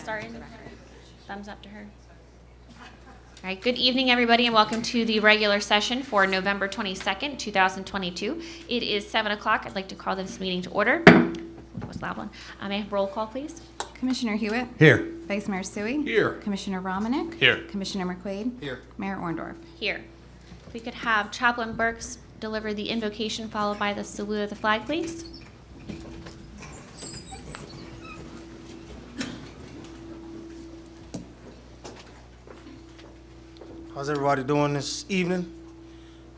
Starting. Thumbs up to her. All right, good evening, everybody, and welcome to the regular session for November 22nd, 2022. It is 7 o'clock. I'd like to call this meeting to order. That was a loud one. May I have roll call, please? Commissioner Hewitt? Here. Vice Mayor Suey? Here. Commissioner Romanek? Here. Commissioner McQuaid? Here. Mayor Orndorff? Here. If we could have Chaplain Burks deliver the invocation followed by the salute of the flag, please. How's everybody doing this evening?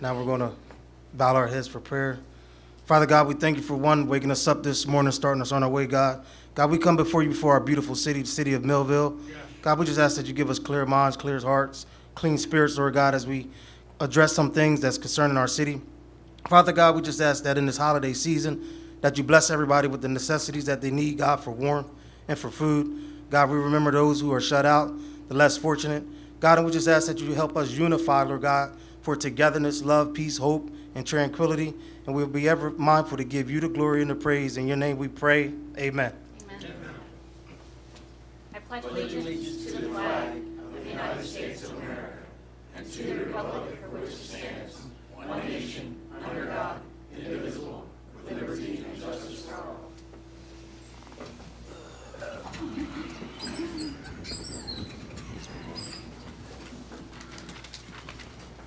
Now we're going to bow our heads for prayer. Father God, we thank you for waking us up this morning, starting us on our way, God. God, we come before you before our beautiful city, the city of Millville. Yes. God, we just ask that you give us clear minds, clear hearts, clean spirits, Lord God, as we address some things that's concerning our city. Father God, we just ask that in this holiday season, that you bless everybody with the necessities that they need, God, for warmth and for food. God, we remember those who are shut out, the less fortunate. God, and we just ask that you help us unify, Lord God, for togetherness, love, peace, hope, and tranquility. And we'll be ever mindful to give you the glory and the praise. In your name we pray. Amen. Amen. I pledge allegiance to the flag of the United States of America and to the republic for which it stands, one nation, under God, indivisible, with liberty and justice for all.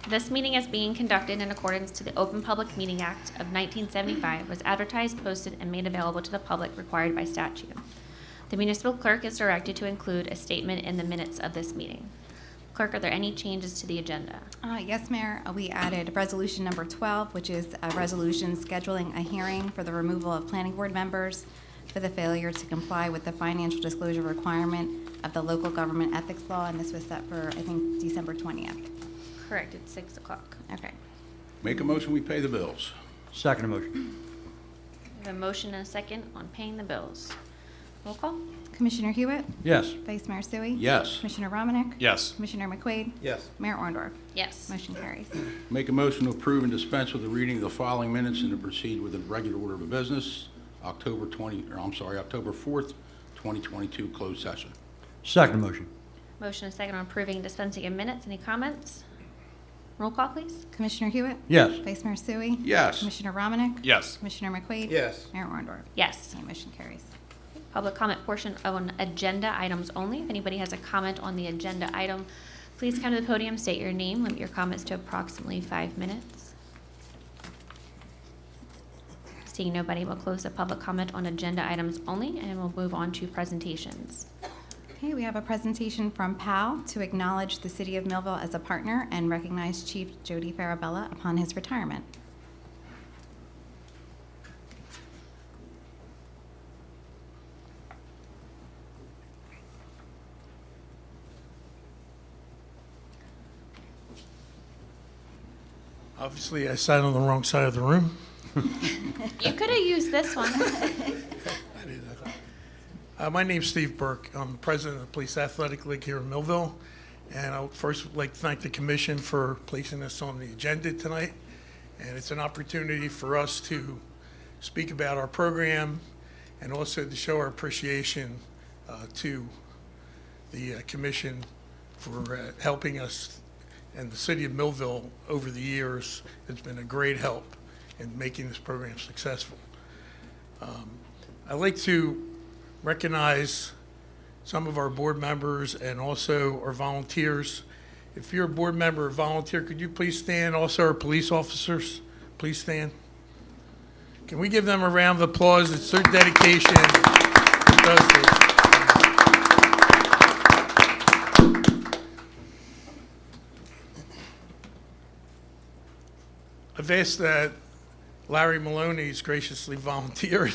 This meeting is being conducted in accordance to the Open Public Meeting Act of 1975, was advertised, posted, and made available to the public required by statute. The municipal clerk is directed to include a statement in the minutes of this meeting. Clerk, are there any changes to the agenda? Yes, Mayor. We added resolution number 12, which is a resolution scheduling a hearing for the removal of planning board members for the failure to comply with the financial disclosure requirement of the local government ethics law, and this was set for, I think, December 20th. Correct, it's 6 o'clock. Okay. Make a motion, we pay the bills. Second motion. We have a motion and a second on paying the bills. Roll call? Commissioner Hewitt? Yes. Vice Mayor Suey? Yes. Commissioner Romanek? Yes. Commissioner McQuaid? Yes. Mayor Orndorff? Yes. Motion carries. Make a motion to approve and dispense with the reading of the following minutes and to proceed with the regular order of business. October 4th, 2022, closed session. Second motion. Motion and a second on approving and dispensing of minutes. Any comments? Roll call, please. Commissioner Hewitt? Yes. Vice Mayor Suey? Yes. Commissioner Romanek? Yes. Commissioner McQuaid? Yes. Mayor Orndorff? Yes. Okay, motion carries. Public comment portion on agenda items only. If anybody has a comment on the agenda item, please come to the podium, state your name, limit your comments to approximately 5 minutes. Seeing nobody, we'll close the public comment on agenda items only, and we'll move on to presentations. Okay, we have a presentation from PAL to acknowledge the City of Millville as a partner and recognize Chief Jody Farabella upon his retirement. Obviously, I sat on the wrong side of the room. You could have used this one. My name's Steve Burke. I'm president of the Police Athletic League here in Millville. And I would first like to thank the commission for placing this on the agenda tonight. And it's an opportunity for us to speak about our program and also to show our appreciation to the commission for helping us. And the city of Millville over the years has been a great help in making this program successful. I'd like to recognize some of our board members and also our volunteers. If you're a board member or volunteer, could you please stand? Also our police officers, please stand. Can we give them a round of applause? It's their dedication that does this. I've asked that Larry Maloney's graciously volunteered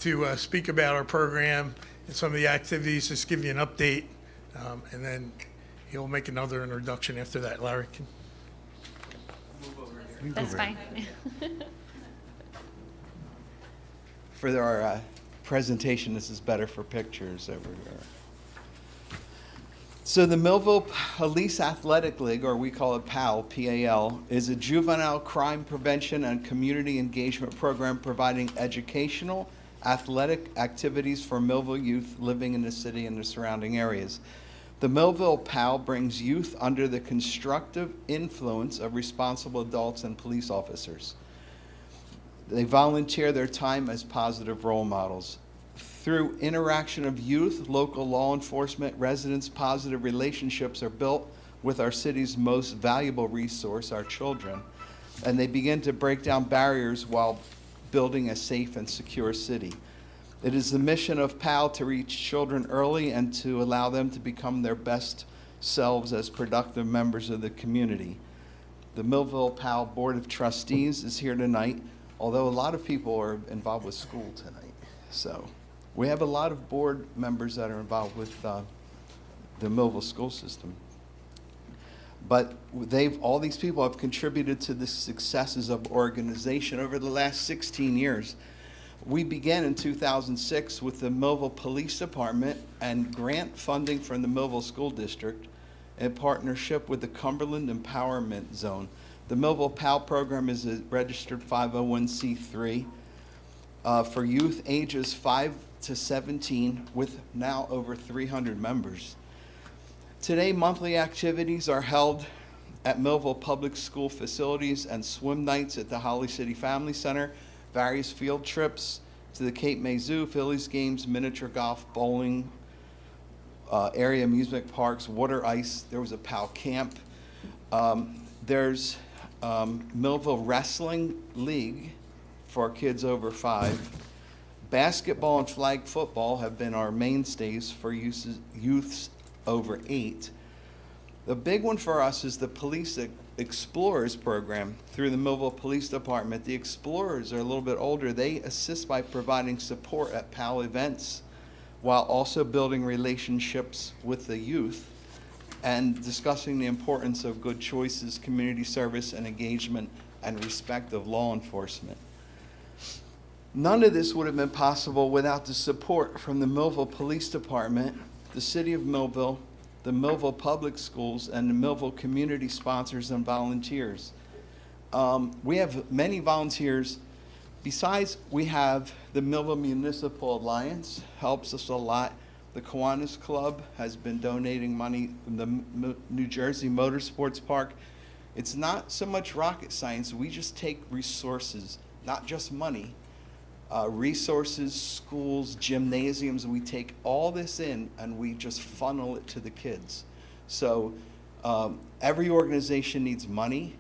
to speak about our program and some of the activities, just give you an update, and then he'll make another introduction after that. Larry, can That's fine. For our presentation, this is better for pictures over here. So the Millville Police Athletic League, or we call it PAL, P-A-L, is a juvenile crime prevention and community engagement program providing educational athletic activities for Millville youth living in the city and the surrounding areas. The Millville PAL brings youth under the constructive influence of responsible adults and police officers. They volunteer their time as positive role models. Through interaction of youth, local law enforcement, residents, positive relationships are built with our city's most valuable resource, our children, and they begin to break down barriers while building a safe and secure city. It is the mission of PAL to reach children early and to allow them to become their best selves as productive members of the community. The Millville PAL Board of Trustees is here tonight, although a lot of people are involved with school tonight. So we have a lot of board members that are involved with the Millville school system. But all these people have contributed to the successes of organization over the last 16 years. We began in 2006 with the Millville Police Department and grant funding from the Millville School District in partnership with the Cumberland Empowerment Zone. The Millville PAL program is a registered 501c3 for youth ages 5 to 17 with now over 300 members. Today, monthly activities are held at Millville Public School facilities and swim nights at the Holly City Family Center, various field trips to the Cape May Zoo, Phillies games, miniature golf, bowling, area amusement parks, water ice. There was a PAL camp. There's Millville Wrestling League for kids over 5. Basketball and flag football have been our mainstays for youths over 8. The big one for us is the Police Explorers program through the Millville Police Department. The Explorers are a little bit older. They assist by providing support at PAL events while also building relationships with the youth and discussing the importance of good choices, community service, and engagement and respect of law enforcement. None of this would have been possible without the support from the Millville Police Department, the City of Millville, the Millville Public Schools, and the Millville community sponsors and volunteers. We have many volunteers. Besides, we have the Millville Municipal Alliance, helps us a lot. The Kiwanis Club has been donating money from the New Jersey Motorsports Park. It's not so much rocket science. We just take resources, not just money, resources, schools, gymnasiums. We take all this in and we just funnel it to the kids. So every organization needs money,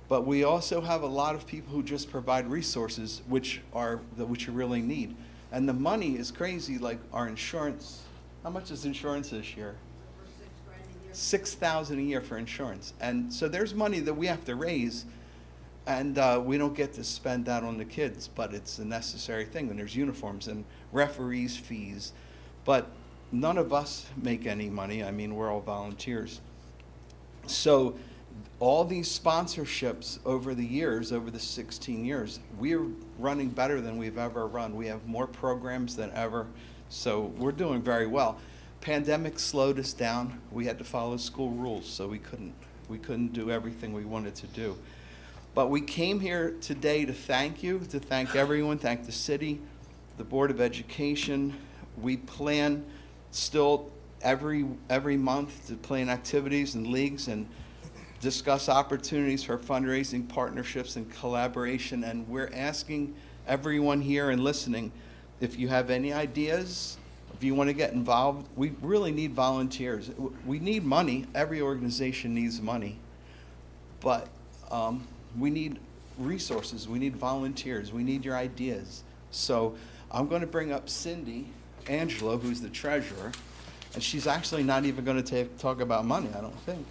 but we also have a lot of people who just provide resources which you really need. And the money is crazy, like our insurance. How much is insurance this year? $6,000 a year for insurance. And so there's money that we have to raise, and we don't get to spend that on the kids, but it's a necessary thing. And there's uniforms and referees' fees. But none of us make any money. I mean, we're all volunteers. So all these sponsorships over the years, over the 16 years, we're running better than we've ever run. We have more programs than ever, so we're doing very well. Pandemic slowed us down. We had to follow school rules, so we couldn't do everything we wanted to do. But we came here today to thank you, to thank everyone, thank the city, the Board of Education. We plan still every month to plan activities and leagues and discuss opportunities for fundraising, partnerships, and collaboration. And we're asking everyone here and listening, if you have any ideas, if you want to get involved, we really need volunteers. We need money. Every organization needs money. But we need resources. We need volunteers. We need your ideas. So I'm going to bring up Cindy Angelo, who's the treasurer, and she's actually not even going to talk about money, I don't think.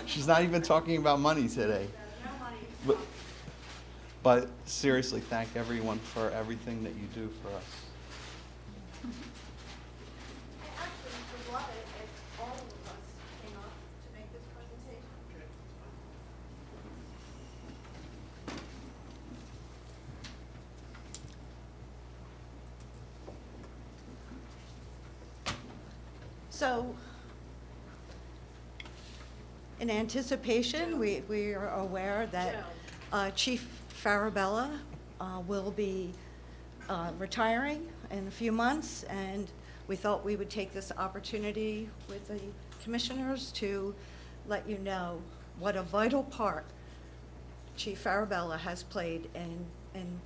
She's not even talking about money today. But seriously, thank everyone for everything that you do for us. I actually would love it if all of us came up to make this presentation. So, in anticipation, we are aware that Chief Farabella will be retiring in a few months, and we thought we would take this opportunity with the commissioners to let you know what a vital part Chief Farabella has played in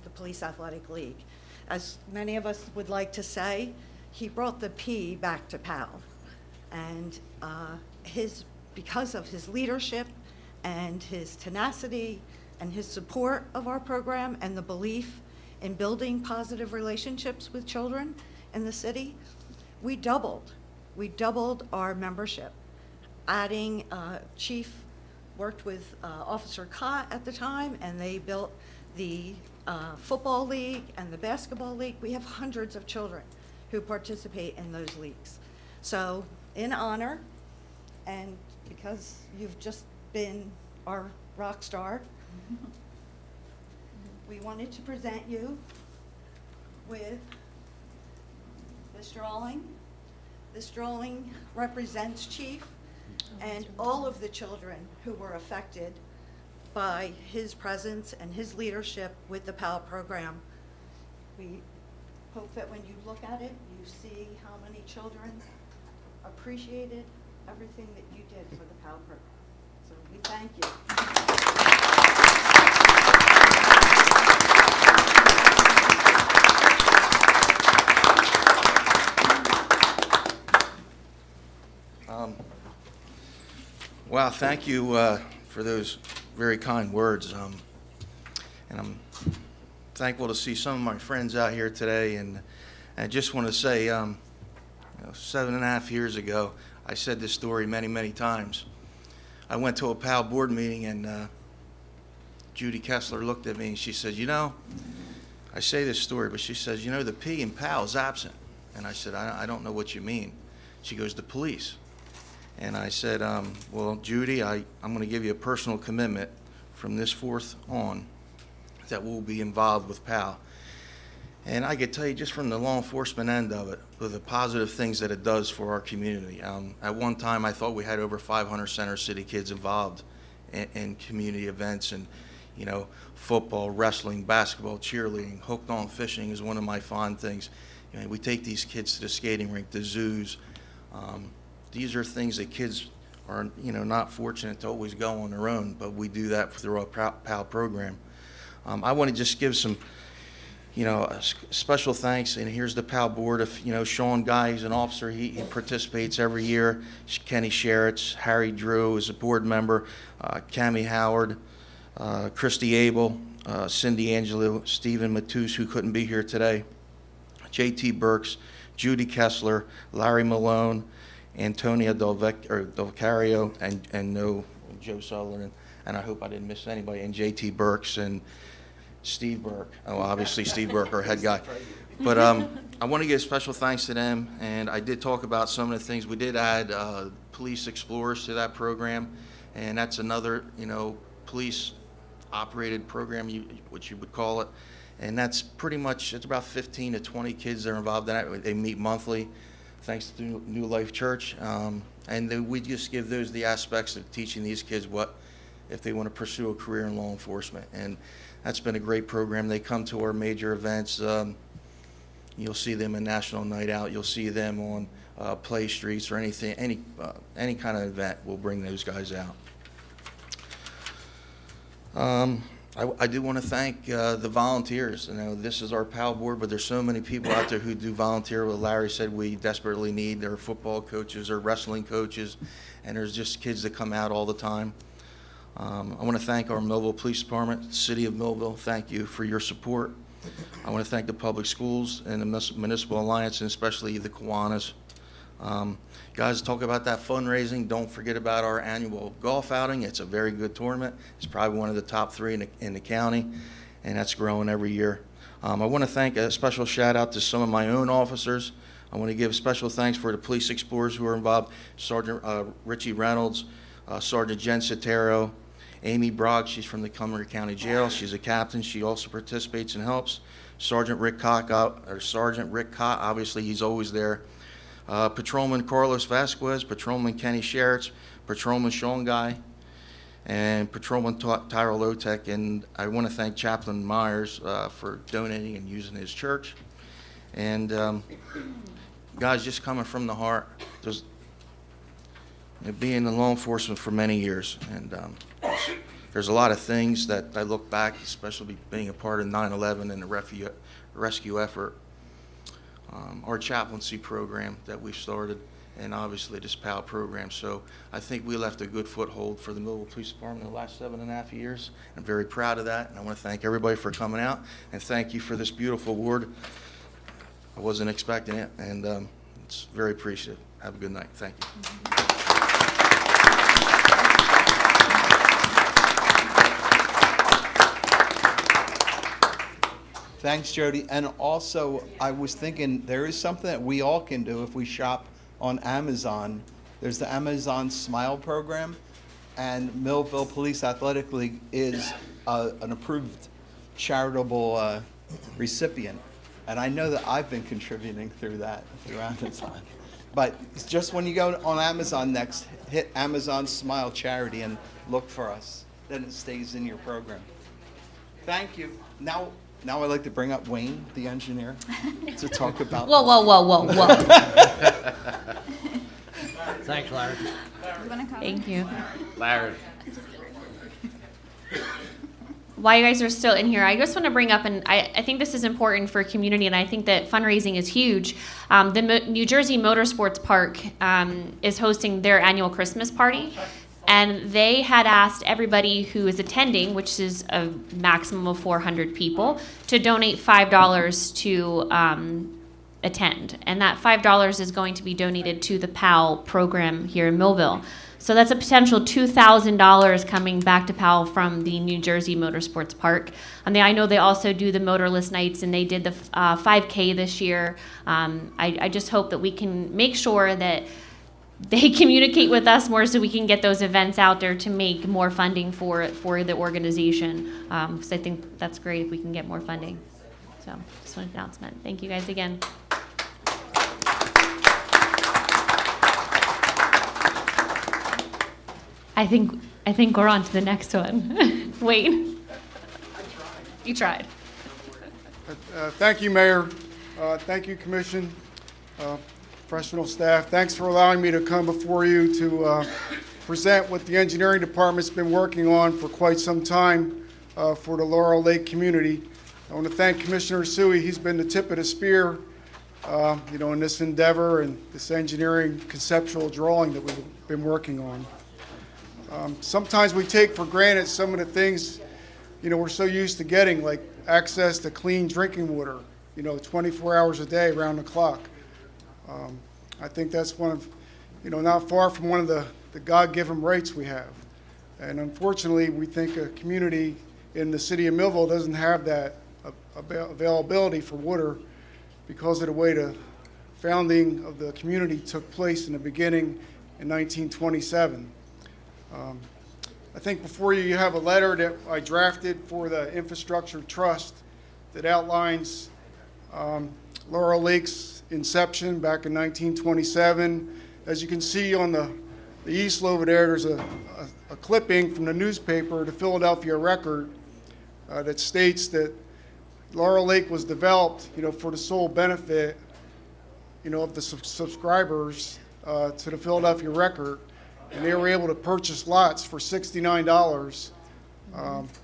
the Police Athletic League. As many of us would like to say, he brought the P back to PAL. And because of his leadership and his tenacity and his support of our program and the belief in building positive relationships with children in the city, we doubled our membership. Adding, Chief worked with Officer Cott at the time, and they built the football league and the basketball league. We have hundreds of children who participate in those leagues. So in honor, and because you've just been our rock star, we wanted to present you with this drawing. This drawing represents Chief and all of the children who were affected by his presence and his leadership with the PAL program. We hope that when you look at it, you see how many children appreciated everything that you did for the PAL program. So we thank you. Wow, thank you for those very kind words. And I'm thankful to see some of my friends out here today. And I just want to say, 7.5 years ago, I said this story many, many times. I went to a PAL board meeting, and Judy Kessler looked at me and she said, I say this story, but she says, the P in PAL is absent. And I said, I don't know what you mean. She goes, the police. And I said, well, Judy, I'm going to give you a personal commitment from this forth on that we'll be involved with PAL. And I could tell you just from the law enforcement end of it, with the positive things that it does for our community. At one time, I thought we had over 500 Center City kids involved in community events, and football, wrestling, basketball, cheerleading, hooked on fishing is one of my fond things. We take these kids to the skating rink, the zoos. These are things that kids are, not fortunate to always go on their own, but we do that through our PAL program. I want to just give some, special thanks, and here's the PAL board. If, Sean Guy is an officer, he participates every year. Kenny Sheritz, Harry Drew is a board member, Cammie Howard, Christy Abel, Cindy Angelo, Stephen Matus, who couldn't be here today, J.T. Burks, Judy Kessler, Larry Malone, Antonia Del Cario, and Joe Sutherland, and I hope I didn't miss anybody, and J.T. Burks and Steve Burke. Oh, obviously Steve Burke, our head guy. But I want to give special thanks to them, and I did talk about some of the things. We did add police explorers to that program, and that's another, police-operated program, which you would call it, and that's pretty much, it's about 15 to 20 kids that are involved in that. They meet monthly, thanks to New Life Church, and then we just give those the aspects of teaching these kids what, if they want to pursue a career in law enforcement, and that's been a great program. They come to our major events. You'll see them in National Night Out. You'll see them on Play Streets or anything, any kind of event. We'll bring those guys out. I do want to thank the volunteers. This is our PAL board, but there's so many people out there who do volunteer. What Larry said we desperately need. There are football coaches or wrestling coaches, and there's just kids that come out all the time. I want to thank our Millville Police Department, City of Millville. Thank you for your support. I want to thank the public schools and the Municipal Alliance, and especially the Kiwanis. Guys, talk about that fundraising. Don't forget about our annual golf outing. It's a very good tournament. It's probably one of the top 3 in the county, and that's growing every year. I want to thank a special shout out to some of my own officers. I want to give special thanks for the police explorers who are involved. Sergeant Richie Reynolds, Sergeant Jen Sotero, Amy Brogg, she's from the Montgomery County Jail. She's a captain. She also participates and helps. Sergeant Rick Cott, obviously he's always there. Patrolman Carlos Vasquez, Patrolman Kenny Sheritz, Patrolman Sean Guy, and Patrolman Tyra Lotek, and I want to thank Chaplain Myers for donating and using his church. And guys, just coming from the heart, being in law enforcement for many years, and there's a lot of things that I look back, especially being a part of 9/11 and the rescue effort, our chaplaincy program that we started, and obviously this PAL program. So I think we left a good foothold for the Millville Police Department in the last 7.5 years. I'm very proud of that, and I want to thank everybody for coming out, and thank you for this beautiful award. I wasn't expecting it, and it's very appreciative. Have a good night. Thank you. Thanks, Jody. And also, I was thinking there is something that we all can do if we shop on Amazon. There's the Amazon Smile program, and Millville Police Athletic League is an approved charitable recipient. And I know that I've been contributing through Amazon. But it's just when you go on Amazon next, hit Amazon Smile Charity and look for us. Then it stays in your program. Thank you. Now I'd like to bring up Wayne, the engineer, to talk about. Whoa, whoa, whoa, whoa, whoa. Thanks, Larry. Thank you. Larry. While you guys are still in here, I just want to bring up, and I think this is important for community, and I think that fundraising is huge. The New Jersey Motorsports Park is hosting their annual Christmas party, and they had asked everybody who is attending, which is a maximum of 400 people, to donate $5 to attend. And that $5 is going to be donated to the PAL program here in Millville. So that's a potential $2,000 coming back to PAL from the New Jersey Motorsports Park. I know they also do the motorless nights, and they did the 5K this year. I just hope that we can make sure that they communicate with us more so we can get those events out there to make more funding for the organization. Because I think that's great if we can get more funding. So just an announcement. Thank you guys again. I think we're on to the next one. Wait. You tried. Thank you, Mayor. Thank you, Commission, professional staff. Thanks for allowing me to come before you to present what the engineering department's been working on for quite some time for the Laurel Lake community. I want to thank Commissioner Suey. He's been the tip of the spear, in this endeavor and this engineering conceptual drawing that we've been working on. Sometimes we take for granted some of the things, we're so used to getting, like access to clean drinking water, 24 hours a day, around the clock. I think that's one of, not far from one of the God-given rights we have. And unfortunately, we think a community in the city of Millville doesn't have that availability for water because of the way the founding of the community took place in the beginning in 1927. I think before you have a letter that I drafted for the Infrastructure Trust that outlines Laurel Lake's inception back in 1927. As you can see on the easel over there's a clipping from the newspaper, the Philadelphia Record, that states that Laurel Lake was developed, for the sole benefit, of the subscribers to the Philadelphia Record. And they were able to purchase lots for $69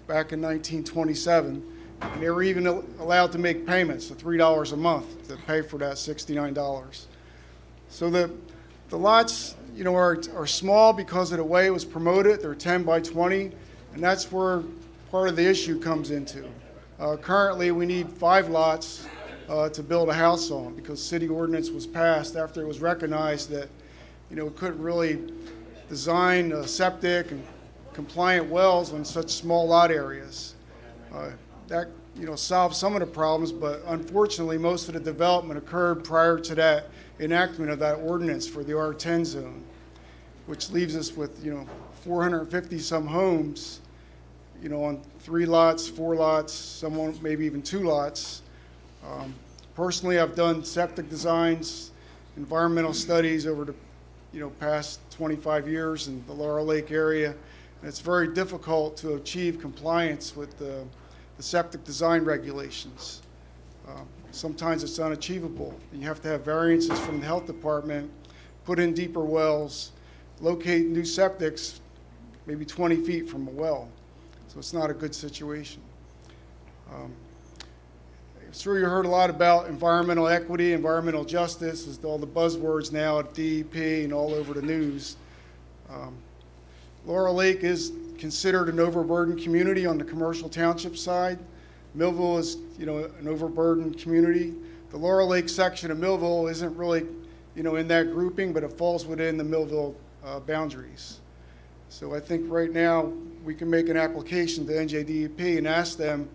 back in 1927. And they were even allowed to make payments of $3 a month to pay for that $69. So the lots, are small because of the way it was promoted. They're 10 by 20, and that's where part of the issue comes into. Currently, we need 5 lots to build a house on because city ordinance was passed after it was recognized that, we couldn't really design septic and compliant wells on such small lot areas. That solved some of the problems, but unfortunately most of the development occurred prior to that enactment of that ordinance for the R10 zone, which leaves us with 450 some homes, on 3 lots, 4 lots, some maybe even 2 lots. Personally, I've done septic designs, environmental studies over the past 25 years in the Laurel Lake area, And it's very difficult to achieve compliance with the septic design regulations. Sometimes it's unachievable. You have to have variances from the health department, put in deeper wells, locate new septics maybe 20 feet from a well. So it's not a good situation. I'm sure you heard a lot about environmental equity, environmental justice, as all the buzzwords now at DEP and all over the news. Laurel Lake is considered an overburdened community on the commercial township side. Millville is, an overburdened community. The Laurel Lake section of Millville isn't really, in that grouping, but it falls within the Millville boundaries. So I think right now we can make an application to NJDEP and ask them,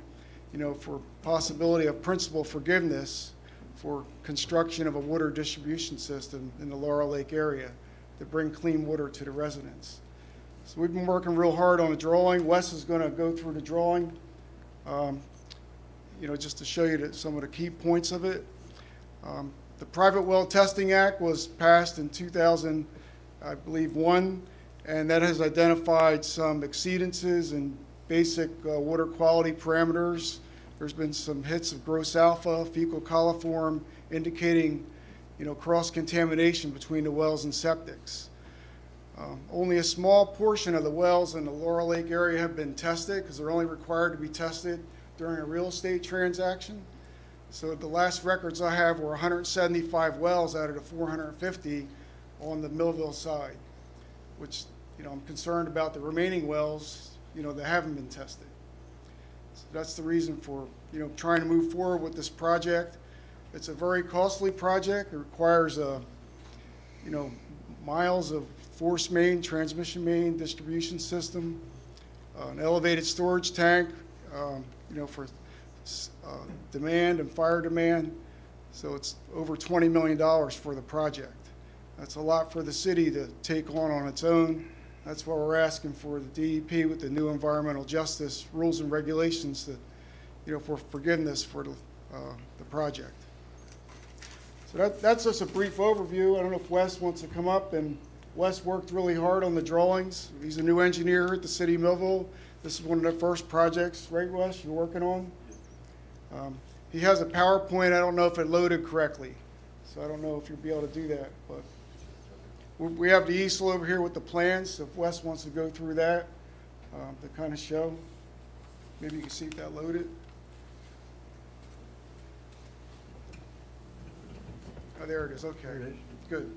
for possibility of principal forgiveness for construction of a water distribution system in the Laurel Lake area to bring clean water to the residents. So we've been working real hard on the drawing. Wes is going to go through the drawing, just to show you some of the key points of it. The Private Well Testing Act was passed in 2000, I believe, 1, and that has identified some exceedances in basic water quality parameters. There's been some hits of gross alpha, fecal coliform, indicating, cross-contamination between the wells and septics. Only a small portion of the wells in the Laurel Lake area have been tested because they're only required to be tested during a real estate transaction. So the last records I have were 175 wells out of the 450 on the Millville side, which, I'm concerned about the remaining wells, that haven't been tested. So that's the reason for, trying to move forward with this project. It's a very costly project. It requires, miles of force main, transmission main, distribution system, an elevated storage tank, for demand and fire demand. So it's over $20 million for the project. That's a lot for the city to take on its own. That's why we're asking for the DEP with the new environmental justice rules and regulations that, for forgiveness for the project. So that's just a brief overview. I don't know if Wes wants to come up, and Wes worked really hard on the drawings. He's a new engineer at the city of Millville. This is one of the first projects, right, Wes, you're working on? He has a PowerPoint. I don't know if it loaded correctly, so I don't know if you'll be able to do that, but we have the easel over here with the plans, so if Wes wants to go through that to kind of show. Maybe you can see if that loaded. Oh, there it is. Okay, good.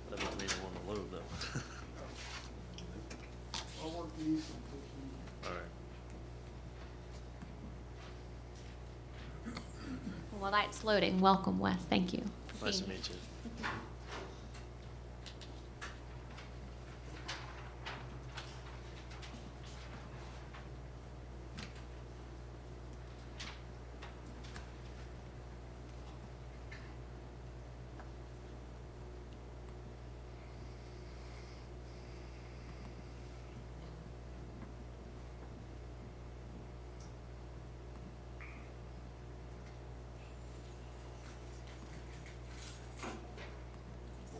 That doesn't mean it won't load though. I'll work the easel. All right. While that's loading, welcome, Wes. Thank you. for Nice to being meet you.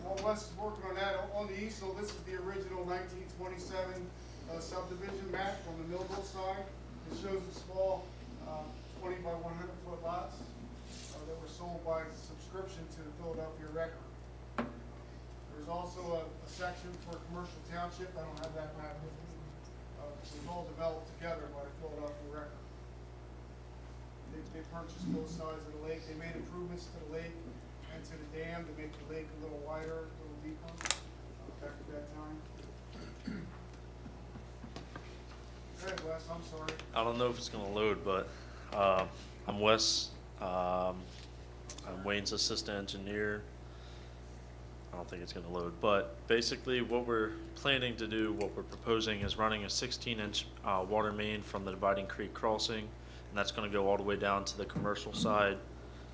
While Wes is working on that, on the easel, this is the original 1927 subdivision map on the Millville side. It shows the small 20 by 100 foot lots that were sold by subscription to the Philadelphia Record. There's also a section for commercial township. I don't have that map with me. It was all developed together by the Philadelphia Record. They purchased both sides of the lake. They made improvements to the lake and to the dam to make the lake a little wider, a little deeper, back at that time. Go ahead, Wes, I'm sorry. I don't know if it's gonna load, but I'm Wes. I'm Wayne's assistant engineer. I don't think it's gonna load, but basically what we're planning to do, what we're proposing is running a 16-inch water main from the Dividing Creek crossing, and that's gonna go all the way down to the commercial side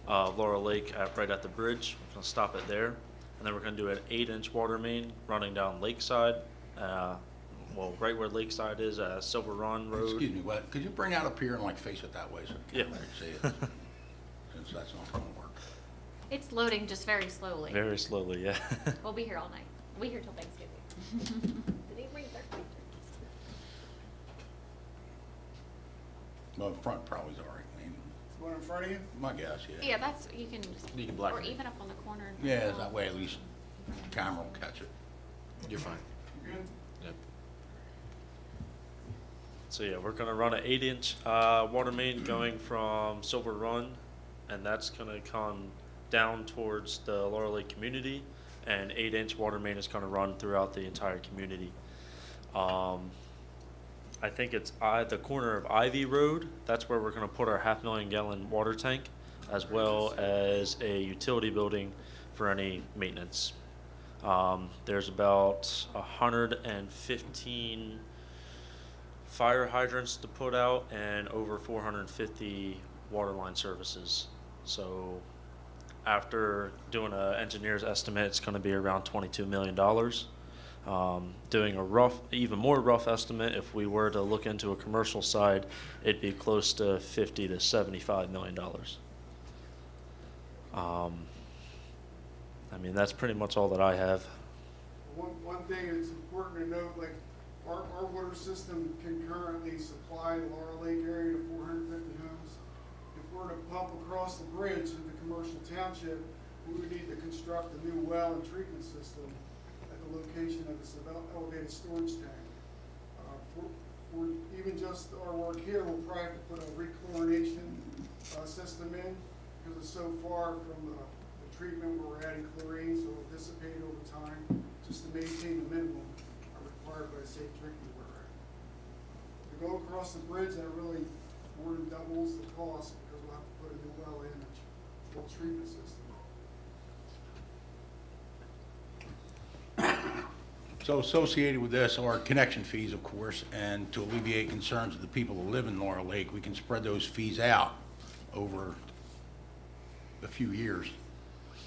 of Laurel Lake right at the bridge. We're gonna stop it there, and then we're gonna do an 8-inch water main running down Lakeside, right where Lakeside is, Silver Run Road. Excuse me, Wes, could you bring that up here and face it that way so Yeah. I can see it? Since that's not going to work. It's loading just very slowly. Very slowly, yeah. We'll be here all night. We here till Thanksgiving. Did they bring their pictures? Well, the front probably's all right, Wayne. One in front of you? My guess, yeah. Yeah, that's, you can just, You can black or it. even up on the corner. Yeah, that way at least camera will catch it. You're fine. You good? Yep. So yeah, we're gonna run an 8-inch water main going from Silver Run, and that's gonna come down towards the Laurel Lake community, and 8-inch water main is gonna run throughout the entire community. I think it's the corner of Ivy Road. That's where we're gonna put our 500,000 gallon water tank, as well as a utility building for any maintenance. There's about 115 fire hydrants to put out and over 450 water line services. So after doing an engineer's estimate, it's going to be around $22 million. Doing a even more rough estimate, if we were to look into a commercial side, it'd be close to $50 to $75 million. I mean, that's pretty much all that I have. One thing that's important to note, like, our water system can currently supply the Laurel Lake area to 450 homes. If we're to pump across the bridge into Commercial Township, we would need to construct a new well and treatment system at the location of this elevated storage tank. For even just our work here, we'll probably have to put a rechlorination system in, because it's so far from the treatment where we're adding chlorine, so it'll dissipate over time, just to maintain the minimum required by Safe Drinking Water Act. To go across the bridge, that really more than doubles the cost, because we'll have to put a new well in, a full treatment system. So associated with this are connection fees, of course, and to alleviate concerns of the people who live in Laurel Lake, we can spread those fees out over a few years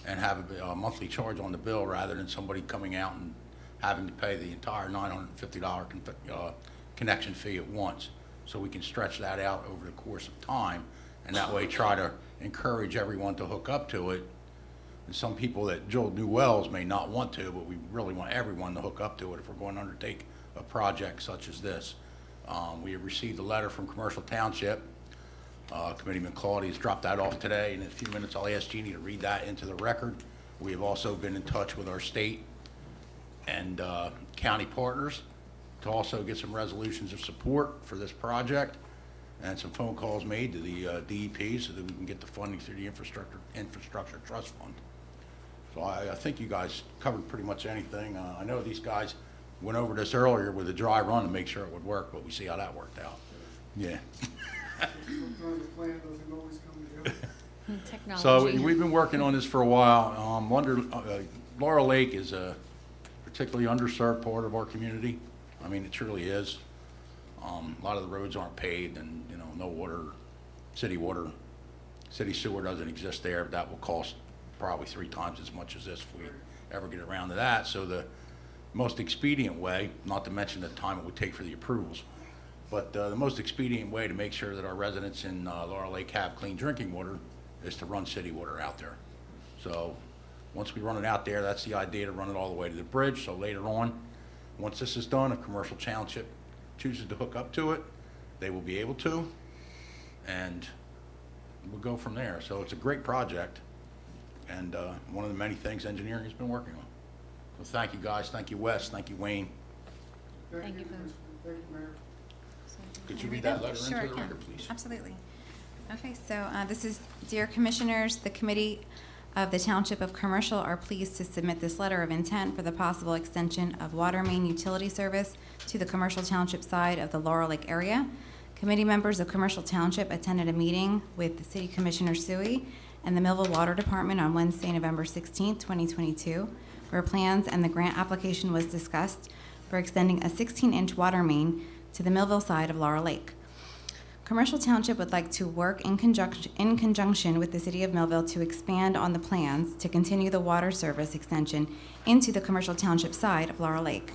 and have a monthly charge on the bill rather than somebody coming out and having to pay the entire $950 connection fee at once. So we can stretch that out over the course of time, and that way try to encourage everyone to hook up to it. And some people that drill new wells may not want to, but we really want everyone to hook up to it if we're going to undertake a project such as this. We have received a letter from Commercial Township. Committeeman Claudia has dropped that off today. In a few minutes, I'll ask Jeannie to read that into the record. We have also been in touch with our state and county partners to also get some resolutions of support for this project, and some phone calls made to the DEP so that we can get the funding through the infrastructure trust fund. So I think you guys covered pretty much anything. I know these guys went over this earlier with a dry run to make sure it would work, but we see how that worked out. Yeah. Sometimes the plan doesn't always come together. Technology. So we've been working on this for a while. Laurel Lake is a particularly underserved part of our community. I mean, it truly is. A lot of the roads aren't paved, and no water, city sewer doesn't exist there. That will cost probably 3 times as much as this if we ever get around to that. So the most expedient way, not to mention the time it would take for the approvals, but the most expedient way to make sure that our residents in Laurel Lake have clean drinking water is to run city water out there. So once we run it out there, that's the idea, to run it all the way to the bridge. So later on, once this is done, if Commercial Township chooses to hook up to it, they will be able to, and we'll go from there. So it's a great project, and one of the many things engineering has been working on. So thank you, guys. Thank you, Wes. Thank you, Wayne. Thank you, Commissioner. Thank you, Mayor. Could you read that letter Sure, I into the can. record, please? Absolutely. Okay, so this is, Dear Commissioners, the Committee of the Township of Commercial are pleased to submit this letter of intent for the possible extension of water main utility service to the Commercial Township side of the Laurel Lake area. Committee members of Commercial Township attended a meeting with the City Commissioner Suey and the Millville Water Department on Wednesday, November 16, 2022, where plans and the grant application was discussed for extending a 16-inch water main to the Millville side of Laurel Lake. Commercial Township would like to work in conjunction with the City of Millville to expand on the plans to continue the water service extension into the Commercial Township side of Laurel Lake.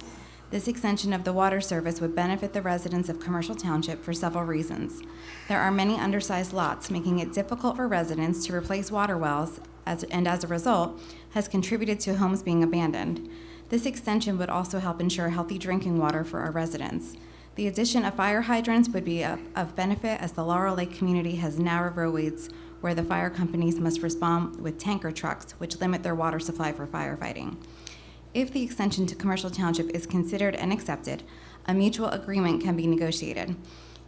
This extension of the water service would benefit the residents of Commercial Township for several reasons. There are many undersized lots, making it difficult for residents to replace water wells, and as a result, has contributed to homes being abandoned. This extension would also help ensure healthy drinking water for our residents. The addition of fire hydrants would be of benefit as the Laurel Lake community has narrow roadways where the fire companies must respond with tanker trucks, which limit their water supply for firefighting. If the extension to Commercial Township is considered and accepted, a mutual agreement can be negotiated.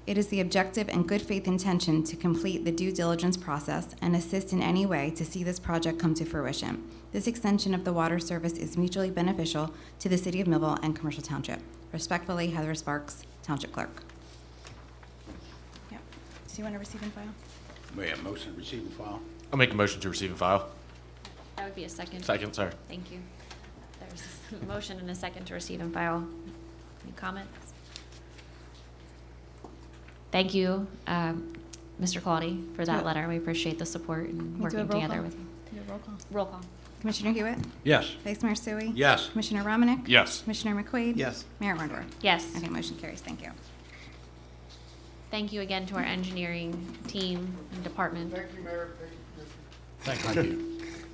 It is the objective and good faith intention to complete the due diligence process and assist in any way to see this project come to fruition. This extension of the water service is mutually beneficial to the City of Millville and Commercial Township. Respectfully, Heather Sparks, Township Clerk. Yep. Do you want to receive and file? We have motion to receive and file. I'll make a motion to receive and file. That would be a second. Second, sorry. Thank you. There's a motion and a second to receive and file. Any comments? Thank you, Mr. Claudy, for that Yeah. letter. We appreciate the support and Can we do a working roll together call? with you. Do a roll call. Roll call. Commissioner Hewitt? Yes. Vice Mayor Sui? Yes. Commissioner Romanek? Yes. Commissioner McQuaid? Yes. Mayor Wondorf? Yes. Okay, motion carries. Thank you. Thank you again to our engineering team and department. Thank you, Mayor. Thank you, Commissioner.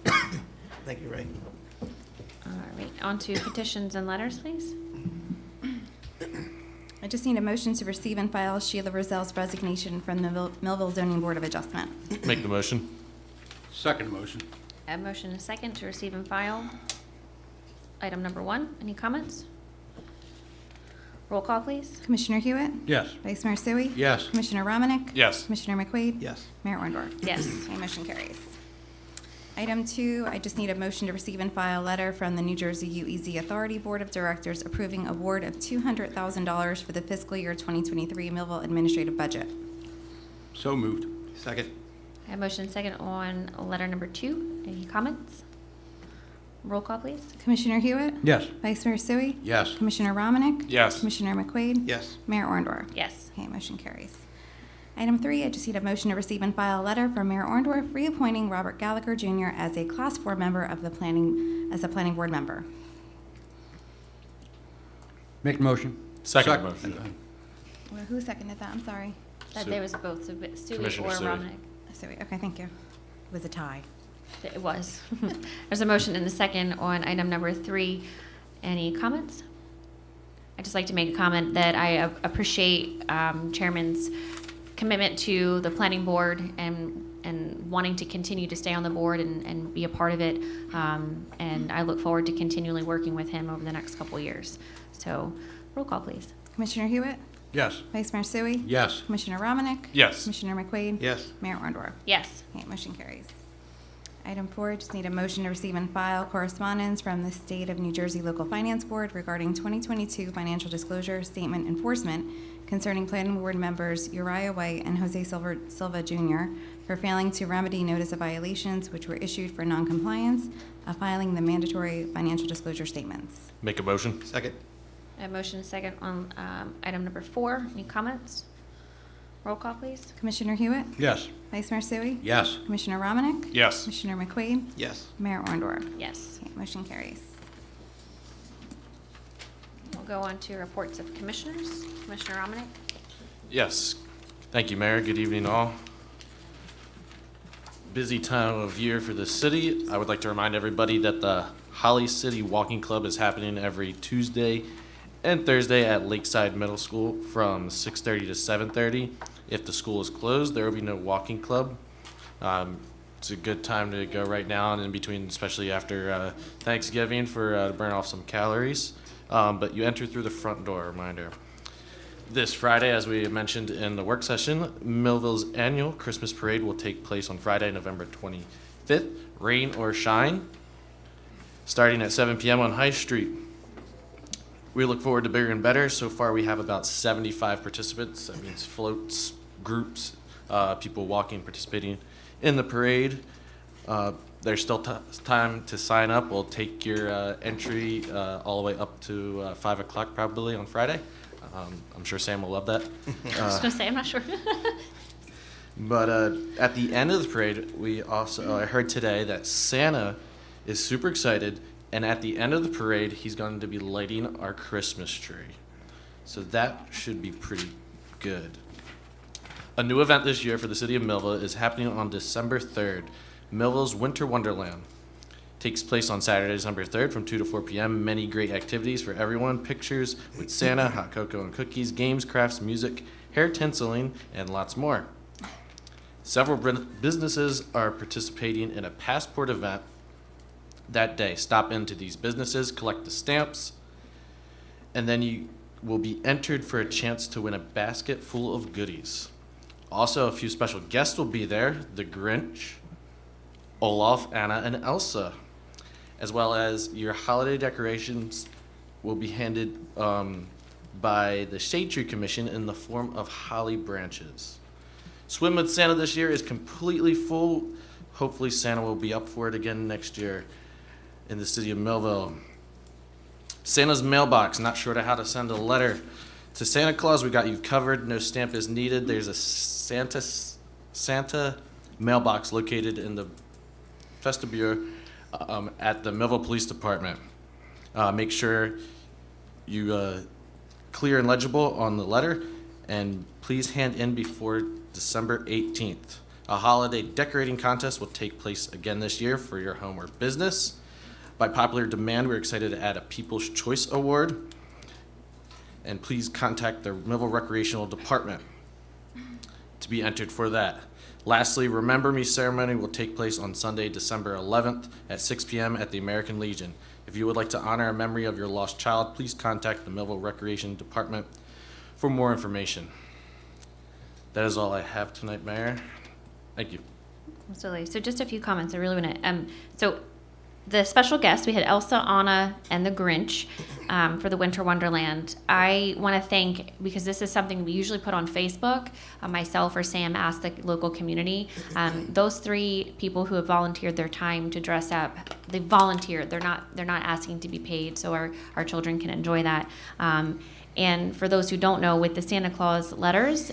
Thank you. Thank you, Ray. All right, on to petitions and letters, please. I just need a motion to receive and file Sheila Roselle's resignation from the Millville Zoning Board of Adjustment. Make the motion. Second motion. I have a motion and a second to receive and file. Item number 1, any comments? Roll call, please. Commissioner Hewitt? Yes. Vice Mayor Sui? Yes. Commissioner Romanek? Yes. Commissioner McQuaid? Yes. Mayor Wondorf? Yes. Okay, motion carries. Item 2, I just need a motion to receive and file a letter from the New Jersey UEZ Authority Board of Directors approving award of $200,000 for the fiscal year 2023 Millville administrative budget. So moved. Second. I have a motion and a second on letter number 2. Any comments? Roll call, please. Commissioner Hewitt? Yes. Vice Mayor Sui? Yes. Commissioner Romanek? Yes. Commissioner McQuaid? Yes. Mayor Orndorff? Yes. Okay, motion carries. Item 3, I just need a motion to receive and file a letter from Mayor Orndorff reappointing Robert Gallagher Jr. as a Class 4 member of the planning board member. Make the motion. Second motion. Well, who seconded that? I'm sorry. There was both Stewie Commissioner or Sui. Romanek. Sui. Okay, thank you. It was a tie. It was. There's a motion and a second on item number 3. Any comments? I'd just like to make a comment that I appreciate Chairman's commitment to the planning board and wanting to continue to stay on the board and be a part of it. And I look forward to continually working with him over the next couple years. So, roll call, please. Commissioner Hewitt? Yes. Vice Mayor Sui? Yes. Commissioner Romanek? Yes. Commissioner McQuaid? Yes. Mayor Orndorff? Yes. Okay, motion carries. Item 4, just need a motion to receive and file correspondence from the State of New Jersey Local Finance Board regarding 2022 financial disclosure statement enforcement concerning planning board members Uriah White and Jose Silva Jr. for failing to remedy notice of violations which were issued for noncompliance of filing the mandatory financial disclosure statements. Make a motion. Second. I have a motion and a second on item number 4. Any comments? Roll call, please. Commissioner Hewitt? Yes. Vice Mayor Sui? Yes. Commissioner Romanek? Yes. Commissioner McQuaid? Yes. Mayor Orndorff? Yes. Okay, motion carries. We'll go on to reports of commissioners. Commissioner Romanek? Yes. Thank you, Mayor. Good evening, all. Busy time of year for the city. I would like to remind everybody that the Holly City Walking Club is happening every Tuesday and Thursday at Lakeside Middle School from 6:30 to 7:30. If the school is closed, there will be no walking club. It's a good time to go right now and in between, especially after Thanksgiving, to burn off some calories. But you enter through the front door, reminder. This Friday, as we mentioned in the work session, Millville's annual Christmas parade will take place on Friday, November 25th, rain or shine, starting at 7 p.m. on High Street. We look forward to bigger and better. So far, we have about 75 participants. That means floats, groups, people walking, participating in the parade. There's still time to sign up. We'll take your entry all the way up to 5 o'clock probably on Friday. I'm sure Sam will love that. I was going to say, I'm not sure. But at the end of the parade, we also I heard today that Santa is super excited, and at the end of the parade, he's going to be lighting our Christmas tree. So that should be pretty good. A new event this year for the city of Millville is happening on December 3rd, Millville's Winter Wonderland. Takes place on Saturday, December 3rd from 2 to 4 p.m. Many great activities for everyone. Pictures with Santa, hot cocoa and cookies, games, crafts, music, hair tinseling, and lots more. Several businesses are participating in a passport event that day. Stop into these businesses, collect the stamps, and then you will be entered for a chance to win a basket full of goodies. Also, a few special guests will be there. The Grinch, Olaf, Anna, and Elsa, as well as your holiday decorations will be handed by the Shade Tree Commission in the form of holly branches. Swim with Santa this year is completely full. Hopefully Santa will be up for it again next year in the city of Millville. Santa's mailbox, not sure how to send a letter to Santa Claus. We got you covered. No stamp is needed. There's a Santa mailbox located in the vestibule at the Millville Police Department. Make sure you clear and legible on the letter, and please hand in before December 18th. A holiday decorating contest will take place again this year for your home or business. By popular demand, we're excited to add a People's Choice Award, and please contact the Millville Recreational Department to be entered for that. Lastly, Remember Me ceremony will take place on Sunday, December 11th at 6 p.m. at the American Legion. If you would like to honor a memory of your lost child, please contact the Millville Recreation Department for more information. That is all I have tonight, Mayor. Thank you. Absolutely. So just a few comments. I really want to. So the special guests, we had Elsa, Anna, and the Grinch for the Winter Wonderland. I want to thank, because this is something we usually put on Facebook. Myself or Sam asked the local community. Those three people who have volunteered their time to dress up, they volunteered. They're not asking to be paid, so our children can enjoy that. And for those who don't know, with the Santa Claus letters,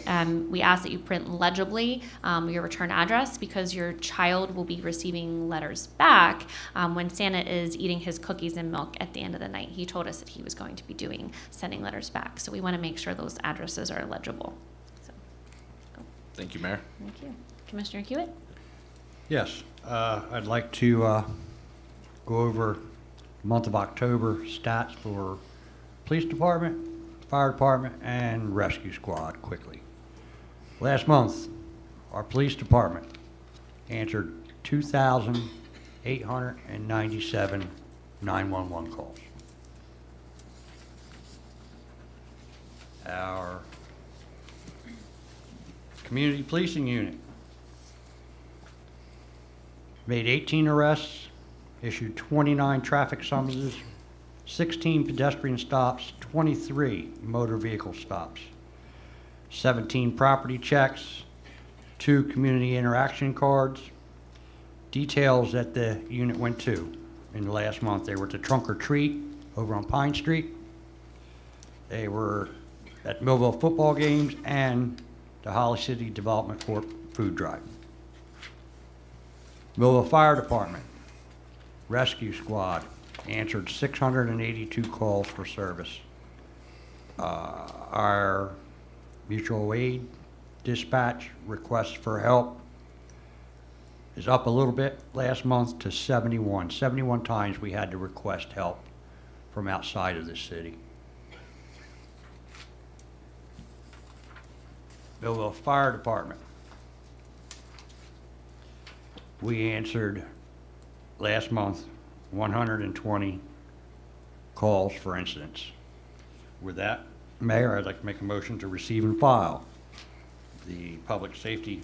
we ask that you print legibly your return address, because your child will be receiving letters back when Santa is eating his cookies and milk at the end of the night. He told us that he was going to be sending letters back. So we want to make sure those addresses are legible. So, Thank you, Mayor. thank you. Commissioner Hewitt? Yes, I'd like to go over the month of October stats for police department, fire department, and rescue squad quickly. Last month, our police department answered 2,897 911 calls. Our community policing unit made 18 arrests, issued 29 traffic summonses, 16 pedestrian stops, 23 motor vehicle stops, 17 property checks, 2 community interaction cards. Details that the unit went to in the last month: they were to Trunk or Treat over on Pine Street. They were at Millville football games and the Holly City Development Corp food drive. Millville Fire Department, Rescue Squad answered 682 calls for service. Our mutual aid dispatch requests for help is up a little bit last month to 71. 71 times we had to request help from outside of the city. Millville Fire Department, we answered last month 120 calls for incidents. With that, Mayor, I'd like to make a motion to receive and file the public safety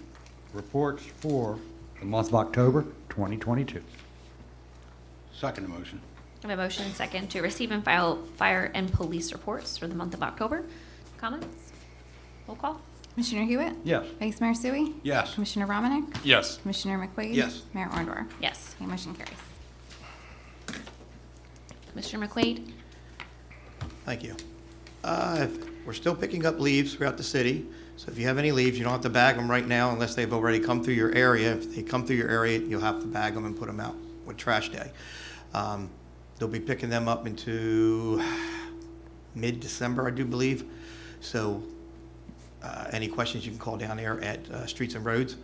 reports for the month of October 2022. Second motion. I have a motion and second to receive and file fire and police reports for the month of October. Comments? Roll call. Commissioner Hewitt? Yes. Vice Mayor Sui? Yes. Commissioner Romanek? Yes. Commissioner McQuaid? Yes. Mayor Orndorff? Yes. Okay, motion carries. Commissioner McQuaid? Thank you. We're still picking up leaves throughout the city, so if you have any leaves, you don't have to bag them right now unless they've already come through your area. If they come through your area, you'll have to bag them and put them out with trash day. They'll be picking them up into mid-December, I do believe. So any questions, you can call down there at Streets and Roads.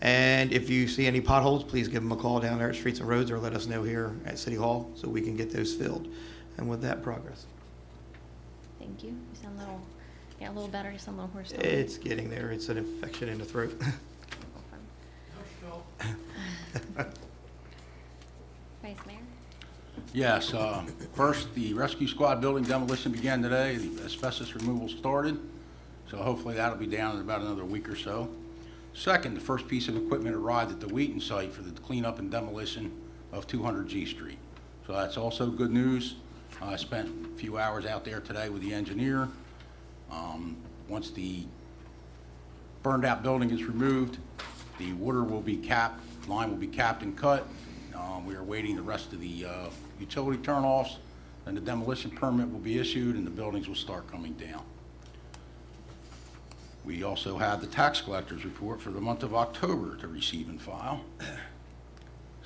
And if you see any potholes, please give them a call down there at Streets and Roads, or let us know here at City Hall so we can get those filled. And with that, progress. Thank you. You sound a little better. You sound a little hoarse. It's getting there. It's an infection in the throat. Vice Mayor? Yes, first, the rescue squad building demolition began today. The asbestos removal started, so hopefully that'll be down in about another week or so. Second, the first piece of equipment arrived at the Wheaton site for the cleanup and demolition of 200 G Street. So that's also good news. I spent a few hours out there today with the engineer. Once the burned out building is removed, the water will be capped, line will be capped and cut. We are waiting the rest of the utility turnoffs, and the demolition permit will be issued and the buildings will start coming down. We also have the tax collector's report for the month of October to receive and file.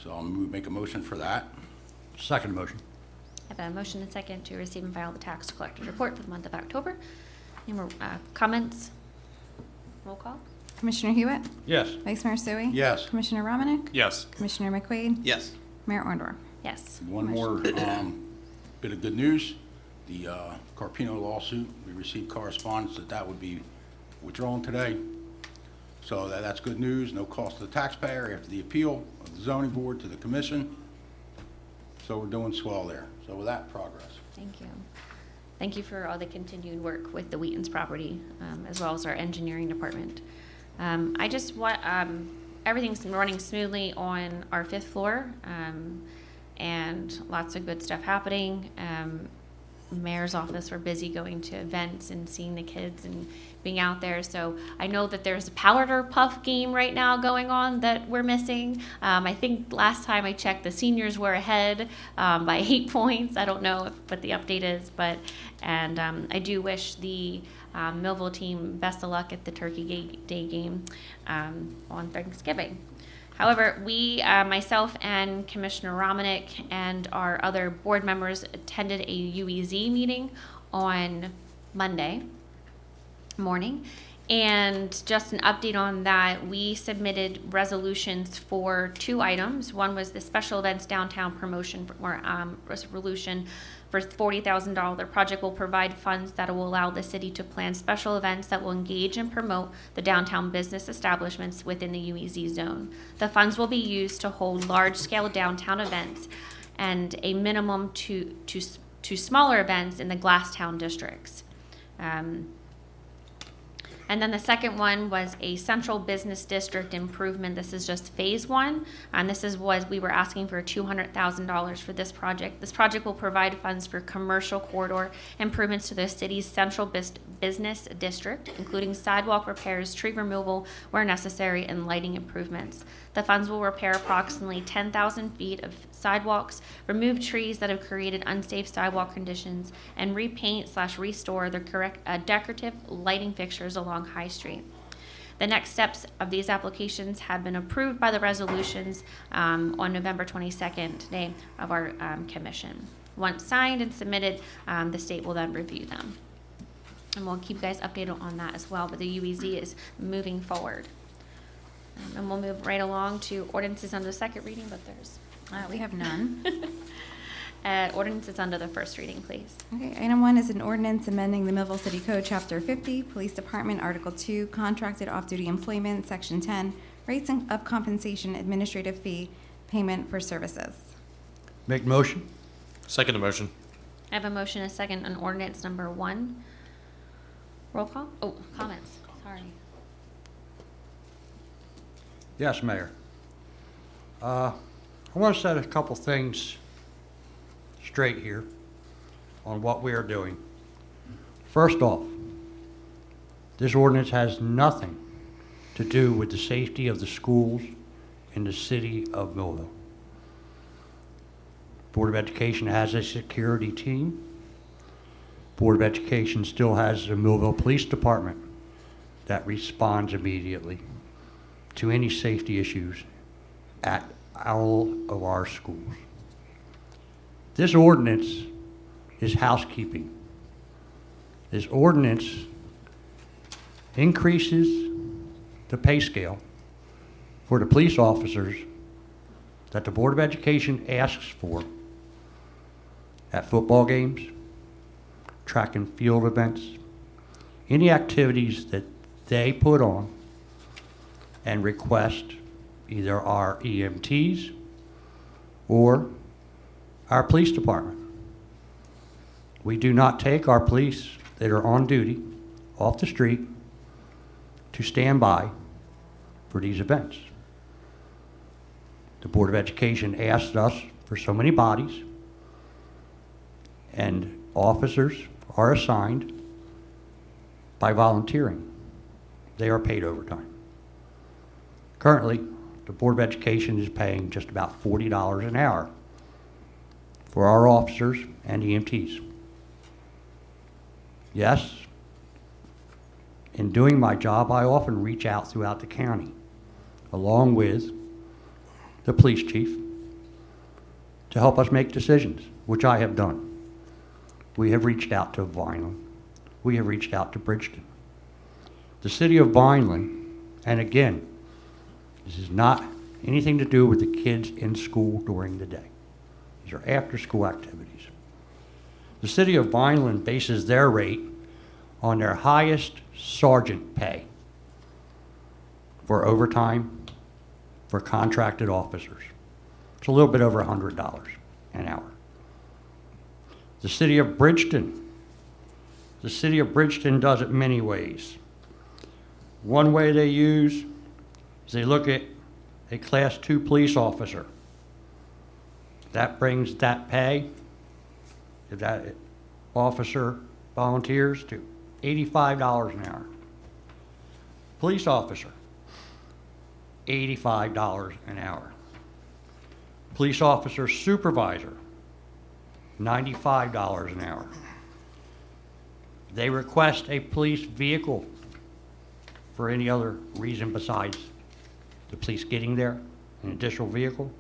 So I'll make a motion for that. Second motion. I have a motion and second to receive and file the tax collector's report for the month of October. Any more comments? Roll call? Commissioner Hewitt? Yes. Vice Mayor Sui? Yes. Commissioner Romanek? Yes. Commissioner McQuaid? Yes. Mayor Orndorff? Yes. One more bit of good news. The Carpino lawsuit, we received correspondence that would be withdrawn today. So that's good news, no cost to the taxpayer after the appeal of the zoning board to the commission. So we're doing swell there. So with that, progress. Thank you. Thank you for all the continued work with the Wheaton's property, as well as our engineering department. I just want, everything's running smoothly on our 5th floor, and lots of good stuff happening. Mayor's office, we're busy going to events and seeing the kids and being out there. So I know that there's a powder puff game right now going on that we're missing. I think last time I checked, the seniors were ahead by 8 points. I don't know what the update is, but, and I do wish the Millville team best of luck at the Turkey Day game on Thanksgiving. However, we, myself and Commissioner Romanek and our other board members attended a UEZ meeting on Monday morning. And just an update on that, we submitted resolutions for 2 items. One was the special events downtown promotion resolution for $40,000. The project will provide funds that will allow the city to plan special events that will engage and promote the downtown business establishments within the UEZ zone. The funds will be used to hold large-scale downtown events and a minimum to smaller events in the Glasstown districts. And then the second one was a central business district improvement. This is just phase 1, and this is what we were asking for $200,000 for this project. This project will provide funds for commercial corridor improvements to the city's central business district, including sidewalk repairs, tree removal where necessary, and lighting improvements. The funds will repair approximately 10,000 feet of sidewalks, remove trees that have created unsafe sidewalk conditions, and repaint/restore the decorative lighting fixtures along High Street. The next steps of these applications have been approved by the resolutions on November 22nd, day of our commission. Once signed and submitted, the state will then review them. And we'll keep you guys updated on that as well, but the UEZ is moving forward. And we'll move right along to ordinances under the second reading, but there's... We have none. Ordinances under the first reading, please. Okay, item 1 is an ordinance amending the Millville City Code, Chapter 50, Police Department, Article 2, Contracted Off-Duty Employment, Section 10, Rates of Compensation, Administrative Fee, Payment for Services. Make motion. Second motion. I have a motion and a second on ordinance number 1. Roll call? Oh, comments, sorry. Yes, Mayor. I want to set a couple things straight here on what we are doing. First off, this ordinance has nothing to do with the safety of the schools in the city of Millville. Board of Education has a security team. Board of Education still has the Millville Police Department that responds immediately to any safety issues at all of our schools. This ordinance is housekeeping. This ordinance increases the pay scale for the police officers that the Board of Education asks for at football games, track and field events, any activities that they put on and request either our EMTs or our police department. We do not take our police that are on duty off the street to stand by for these events. The Board of Education asked us for so many bodies, and officers are assigned by volunteering. They are paid overtime. Currently, the Board of Education is paying just about $40 an hour for our officers and EMTs. Yes, in doing my job, I often reach out throughout the county, along with the police chief, to help us make decisions, which I have done. We have reached out to Vineland. We have reached out to Bridgeton. The city of Vineland, and again, this is not anything to do with the kids in school during the day. These are after-school activities. The city of Vineland bases their rate on their highest sergeant pay for overtime for contracted officers. It's a little bit over $100 an hour. The city of Bridgeton does it many ways. One way they use is they look at a Class 2 police officer. That brings that pay, if that officer volunteers, to $85 an hour. Police officer, $85 an hour. Police officer supervisor, $95 an hour. They request a police vehicle for any other reason besides the police getting there, an additional vehicle,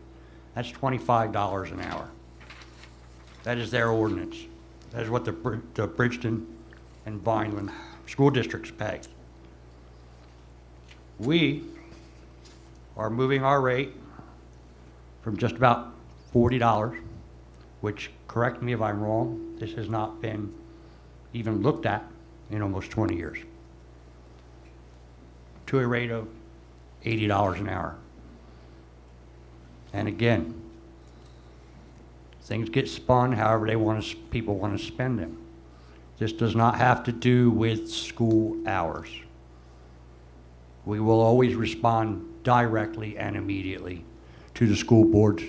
that's $25 an hour. That is their ordinance. That is what the Bridgeton and Vineland school districts pay. We are moving our rate from just about $40, which, correct me if I'm wrong, this has not been even looked at in almost 20 years, to a rate of $80 an hour. And again, things get spun however people want to spend them. This does not have to do with school hours. We will always respond directly and immediately to the school boards,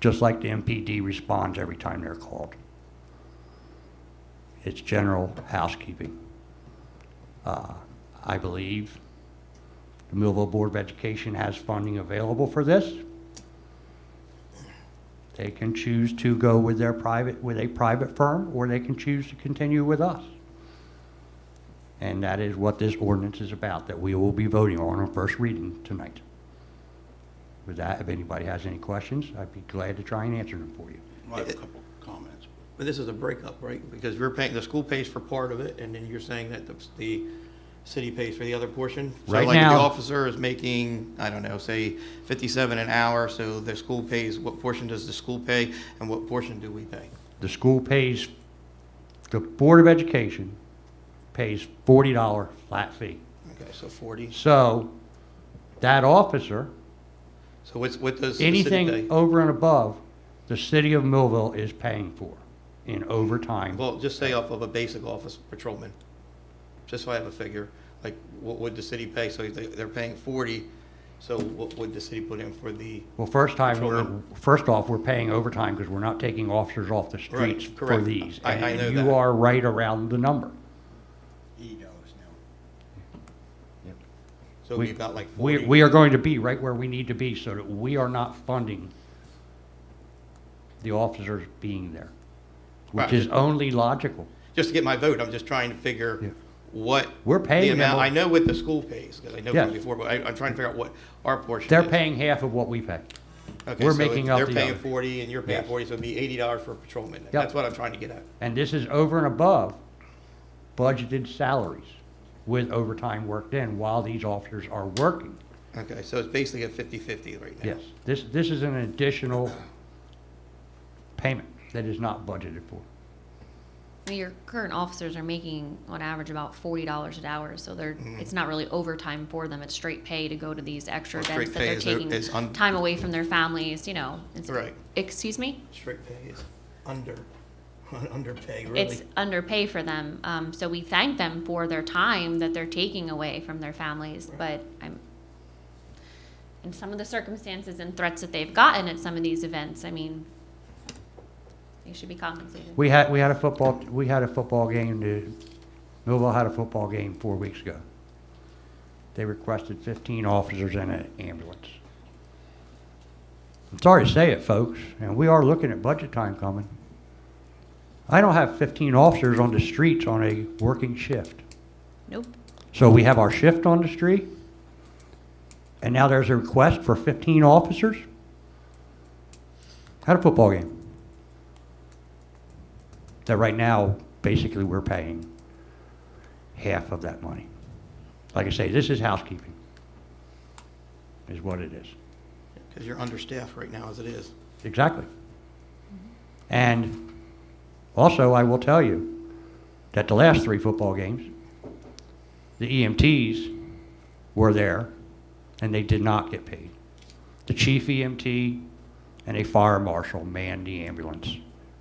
just like the MPD responds every time they're called. It's general housekeeping. I believe the Millville Board of Education has funding available for this. They can choose to go with a private firm, or they can choose to continue with us. And that is what this ordinance is about, that we will be voting on first reading tonight. With that, if anybody has any questions, I'd be glad to try and answer them for you. I have a couple comments. But this is a breakup, right? Because we're paying, the school pays for part of it, and then you're saying that the city pays for the other portion? Right So like if now- the officer is making, I don't know, say 57 an hour, so the school pays, what portion does the school pay, and what portion do we pay? The school pays, the Board of Education pays $40 flat fee. Okay, so 40. So that officer, So what does the city pay? anything over and above, the city of Millville is paying for in overtime. Well, just say off of a basic office patrolman, just so I have a figure, like what would the city pay? So they're paying 40, so what would the city put in for the? Well, first Patrolman. off, we're paying overtime because we're not taking officers off the streets for correct. these. I know And that. you are right around the number. $80 now. So We- we've got like 40. We are going to be right where we need to be so that we are not funding the officers being there, which Right. is only logical. Just to get my vote, I'm just trying to figure Yeah. what. We're paying the amount. them. I know what the school pays, because I know Yes. from before, but I'm trying to figure out what our portion is. They're paying half of what we pay. Okay, we're so making up they're the paying other. 40 and you're paying Yes. 40, so it'd be $80 for a patrolman. Yep. That's what I'm trying to get at. And this is over and above budgeted salaries with overtime worked in while these officers are working. Okay, so it's basically a 50/50 right now? Yes, this is an additional payment that is not budgeted for. Your current officers are making on average about $40 an hour, so they're, it's not really overtime for them. It's straight pay to go to these extra Well, events straight that pay they're is taking un- time away from their families, you know. Right. Excuse me? Straight pay is underpay, really. It's underpay for them. So we thank them for their time that they're taking away from their families, but in some of the circumstances and threats that they've gotten at some of these events, I mean, they should be compensated. We had a football game. Millville had a football game 4 weeks ago. They requested 15 officers and an ambulance. I'm sorry to say it, folks, and we are looking at budget time coming. I don't have 15 officers on the streets on a working shift. Nope. So we have our shift on the street, and now there's a request for 15 officers? Had a football game. That right now, basically, we're paying half of that money. Like I say, this is housekeeping, is what it is. Because you're understaffed right now as it is. Exactly. And also, I will tell you that the last 3 football games, the EMTs were there, and they did not get paid. The chief EMT and a fire marshal manned the ambulance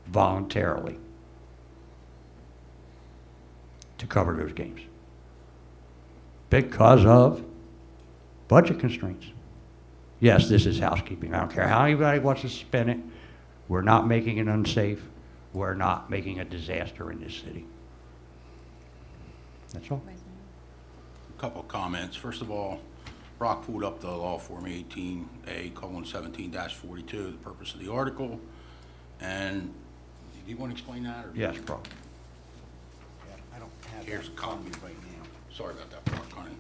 voluntarily to cover those games because of budget constraints. Yes, this is housekeeping. I don't care how anybody wants to spin it. We're not making it unsafe. We're not making a disaster in this city. That's all. A couple of comments. First of all, Brock pulled up the law for me, 18A:17-42, the purpose of the article. And do you want to explain that? Or? Yes, Brock. I don't have Here's a that copy. on me right now. Sorry about that, Brock, honey.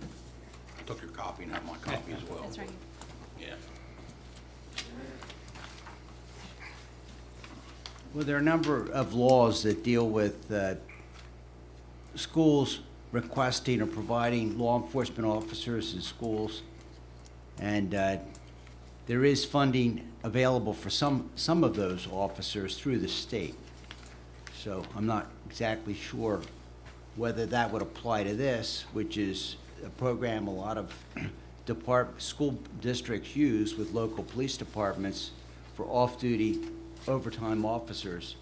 I took your copy and have my copy as well. That's right. Yeah. Well, there are a number of laws that deal with schools requesting or providing law enforcement officers in schools. And there is funding available for some of those officers through the state. So I'm not exactly sure whether that would apply to this, which is a program a lot of school districts use with local police departments for off-duty overtime officers.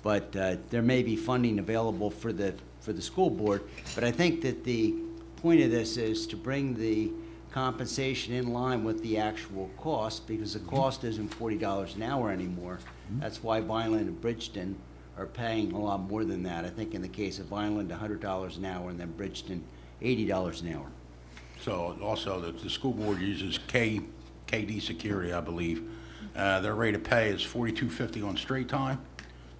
But there may be funding available for the school board. But I think that the point of this is to bring the compensation in line with the actual cost, because the cost isn't $40 an hour anymore. That's why Vineland and Bridgeton are paying a lot more than that. I think in the case of Vineland, $100 an hour, and then Bridgeton, $80 an hour. So also, the school board uses KD Security, I believe. Their rate of pay is $42.50 on straight time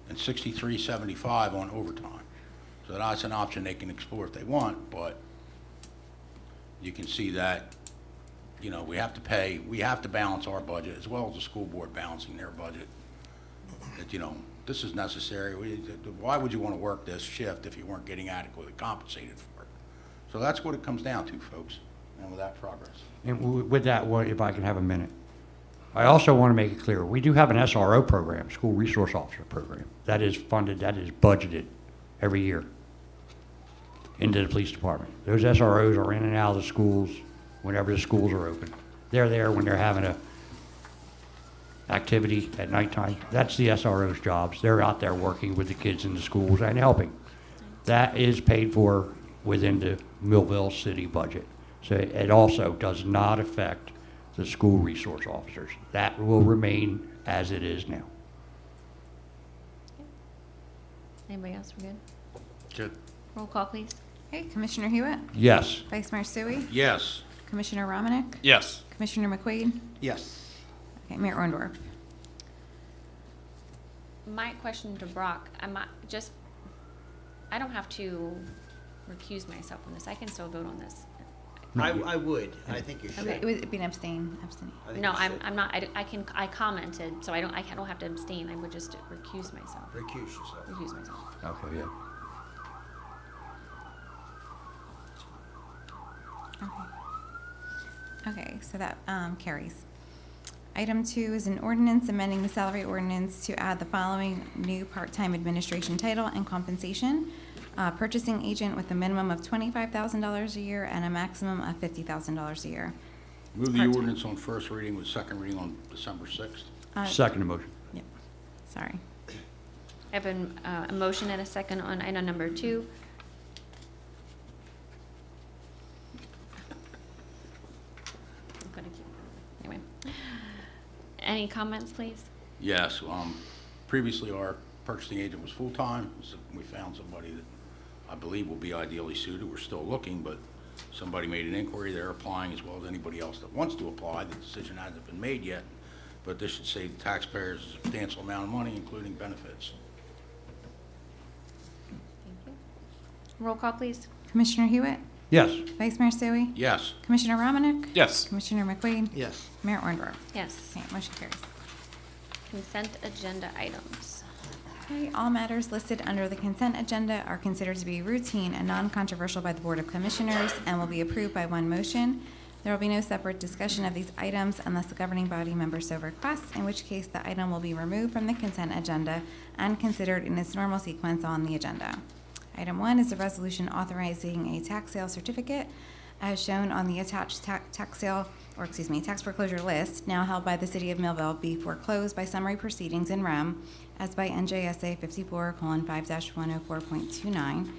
and $63.75 on overtime. So that's an option they can explore if they want, but you can see that, you know, we have to balance our budget as well as the school board balancing their budget. That, you know, this is necessary. Why would you want to work this shift if you weren't getting adequately compensated for it? So that's what it comes down to, folks, and with that progress. And with that, if I can have a minute. I also want to make it clear, we do have an SRO program, School Resource Officer Program. That is funded, that is budgeted every year into the police department. Those SROs are in and out of the schools whenever the schools are open. They're there when they're having a activity at nighttime. That's the SRO's jobs. They're out there working with the kids in the schools and helping. That is paid for within the Millville city budget. So it also does not affect the school resource officers. That will remain as it is now. Anybody else? We're good? Good. Roll call, please. Okay, Commissioner Hewitt? Yes. Vice Mayor Sui? Yes. Commissioner Romanek? Yes. Commissioner McQuaid? Yes. Okay, Mayor Orndorff? My question to Brock, I don't have to recuse myself on this. I can still vote on this. I would. I think you should. It would be an abstain. I think No, you should. I'm not. I commented, so I don't have to abstain. I would just recuse myself. Recuse yourself. Recuse myself. Okay, yeah. Okay, so that carries. Item 2 is an ordinance amending the salary ordinance to add the following new part-time administration title and compensation. Purchasing agent with a minimum of $25,000 a year and a maximum of $50,000 a year. Move the Part-time. ordinance on first reading with second reading on December 6th. Second motion. Yep, sorry. I have a motion and a second on item number 2. I'm gonna keep, anyway. Any comments, please? Yes, previously our purchasing agent was full-time, so we found somebody that I believe will be ideally suited. We're still looking, but somebody made an inquiry, they're applying as well as anybody else that wants to apply. The decision hasn't been made yet, but this should save the taxpayers a substantial amount of money, including benefits. Thank you. Roll call, please. Commissioner Hewitt? Yes. Vice Mayor Sui? Yes. Commissioner Romanek? Yes. Commissioner McQuaid? Yes. Mayor Orndorff? Yes. Okay, motion carries. Consent agenda items. Okay, all matters listed under the consent agenda are considered to be routine and non-controversial by the Board of Commissioners and will be approved by one motion. There will be no separate discussion of these items unless the governing body member so requests, in which case the item will be removed from the consent agenda and considered in its normal sequence on the agenda. Item 1 is a resolution authorizing a tax sale certificate as shown on the attached tax foreclosure list, now held by the City of Millville, be foreclosed by summary proceedings in rem as by NJSA 54:5-104.29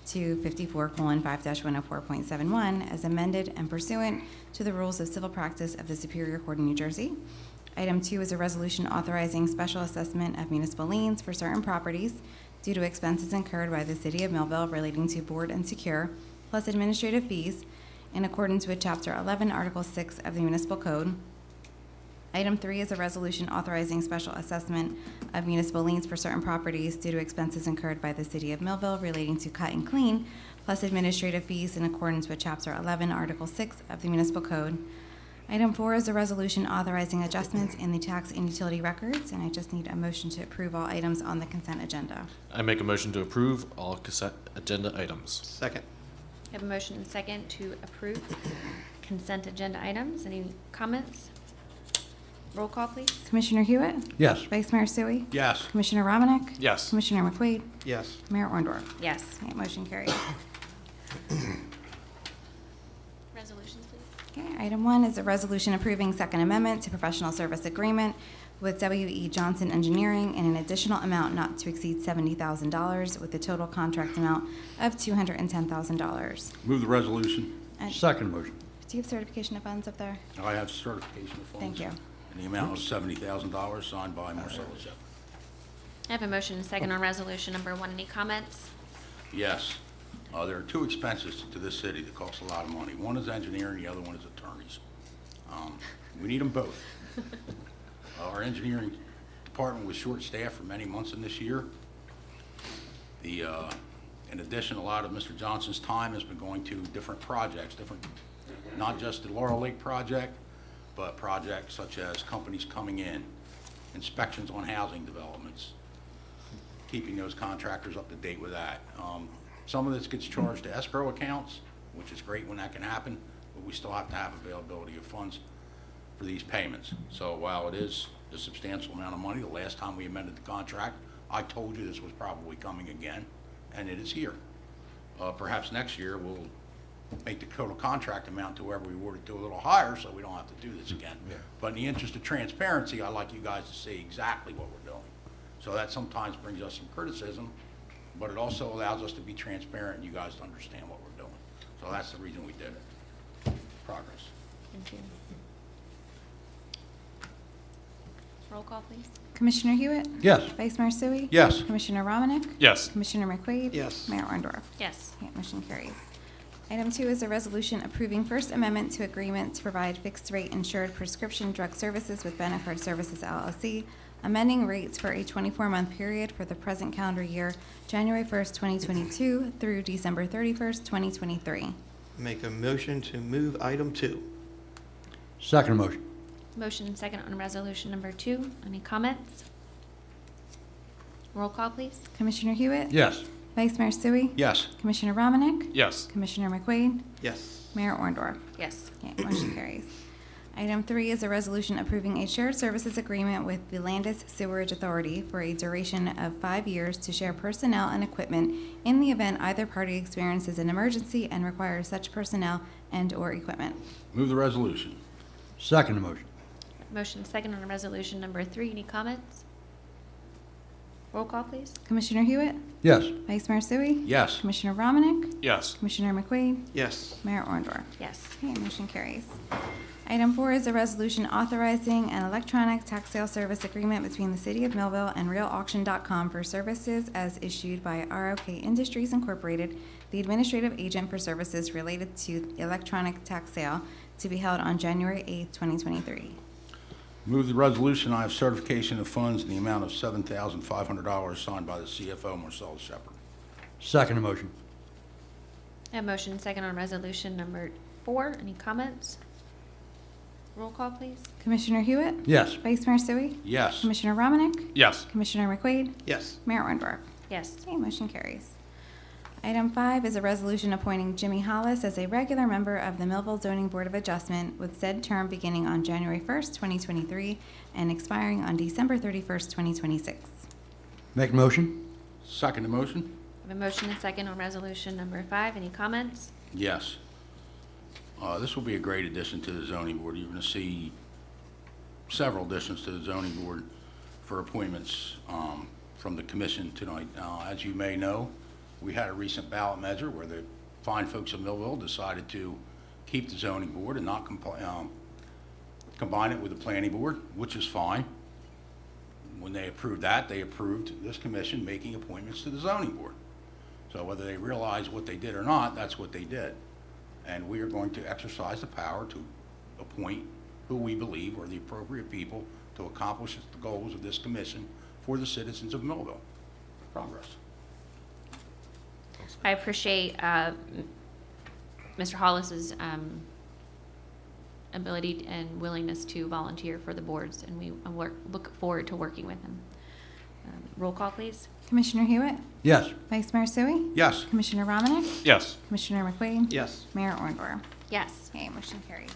to 54:5-104.71 as amended and pursuant to the rules of civil practice of the Superior Court of New Jersey. Item 2 is a resolution authorizing special assessment of municipal liens for certain properties due to expenses incurred by the City of Millville relating to board and secure, plus administrative fees, in accordance with Chapter 11, Article 6 of the Municipal Code. Item 3 is a resolution authorizing special assessment of municipal liens for certain properties due to expenses incurred by the City of Millville relating to cut and clean, plus administrative fees in accordance with Chapter 11, Article 6 of the Municipal Code. Item 4 is a resolution authorizing adjustments in the tax and utility records, and I just need a motion to approve all items on the consent agenda. I make a motion to approve all consent agenda items. Second. I have a motion and a second to approve consent agenda items. Any comments? Roll call, please. Commissioner Hewitt? Yes. Vice Mayor Sui? Yes. Commissioner Romanek? Yes. Commissioner McQuaid? Yes. Mayor Orndorff? Yes. Okay, motion carries. Resolutions, please. Okay, item 1 is a resolution approving Second Amendment to professional service agreement with W.E. Johnson Engineering in an additional amount not to exceed $70,000 with a total contract amount of $210,000. Move the resolution. And Second motion. do you have certification of funds up there? I have certification of funds. Thank you. In the amount of $70,000 signed by Marcella Shepard. I have a motion and a second on resolution number 1. Any comments? Yes. There are two expenses to this city that cost a lot of money. One is engineering, the other one is attorneys. We need them both. Our engineering department was short-staffed for many months in this year. In addition, a lot of Mr. Johnson's time has been going to different projects, not just the Laurel Lake project, but projects such as companies coming in, inspections on housing developments, keeping those contractors up to date with that. Some of this gets charged to escrow accounts, which is great when that can happen, but we still have to have availability of funds for these payments. So while it is a substantial amount of money, the last time we amended the contract, I told you this was probably coming again, and it is here. Perhaps next year we'll make the total contract amount to whoever we award it to a little higher, so we don't have to do this again. But in the interest of transparency, I'd like you guys to see exactly what we're doing. So that sometimes brings us some criticism, but it also allows us to be transparent and you guys to understand what we're doing. So that's the reason we did it. Progress. Thank you. Roll call, please. Commissioner Hewitt? Yes. Vice Mayor Sui? Yes. Commissioner Romanek? Yes. Commissioner McQuaid? Yes. Mayor Orndorff? Yes. Okay, motion carries. Item 2 is a resolution approving First Amendment to agreement to provide fixed-rate insured prescription drug services with Benefit Services LLC, amending rates for a 24-month period for the present calendar year, January 1st, 2022 through December 31st, 2023. Make a motion to move item 2. Second motion. Motion and second on resolution number 2. Any comments? Roll call, please. Commissioner Hewitt? Yes. Vice Mayor Sui? Yes. Commissioner Romanek? Yes. Commissioner McQuaid? Yes. Mayor Orndorff? Yes. Okay, motion carries. Item 3 is a resolution approving a shared services agreement with the Landis Sewerage Authority for a duration of 5 years to share personnel and equipment in the event either party experiences an emergency and requires such personnel and/or equipment. Move the resolution. Second motion. Motion second on resolution number 3. Any comments? Roll call, please. Commissioner Hewitt? Yes. Vice Mayor Sui? Yes. Commissioner Romanek? Yes. Commissioner McQuaid? Yes. Mayor Orndorff? Yes. Okay, motion carries. Item 4 is a resolution authorizing an electronic tax sale service agreement between the City of Millville and RealAuction.com for services as issued by ROK Industries Incorporated, the administrative agent for services related to electronic tax sale, to be held on January 8th, 2023. Move the resolution. I have certification of funds in the amount of $7,500 signed by the CFO, Marcellus Shepherd. Second motion. A motion second on resolution number 4. Any comments? Roll call, please. Commissioner Hewitt? Yes. Vice Mayor Sui? Yes. Commissioner Romanek? Yes. Commissioner McQuaid? Yes. Mayor Orndorff? Yes. Okay, motion carries. Item 5 is a resolution appointing Jimmy Hollis as a regular member of the Millville Zoning Board of Adjustment, with said term beginning on January 1st, 2023, and expiring on December 31st, 2026. Make a motion? Second the motion? I have a motion and second on resolution number 5. Any comments? Yes. This will be a great addition to the zoning board. You're going to see several additions to the zoning board for appointments from the commission tonight. As you may know, we had a recent ballot measure where the fine folks of Millville decided to keep the zoning board and not combine it with the planning board, which is fine. When they approved that, they approved this commission making appointments to the zoning board. So whether they realize what they did or not, that's what they did. And we are going to exercise the power to appoint who we believe are the appropriate people to accomplish the goals of this commission for the citizens of Millville. Progress. I appreciate Mr. Hollis's ability and willingness to volunteer for the boards, and we look forward to working with him. Roll call, please. Commissioner Hewitt? Yes. Vice Mayor Sui? Yes. Commissioner Romanek? Yes. Commissioner McQuaid? Yes. Mayor Orndorff? Yes. Okay, motion carries.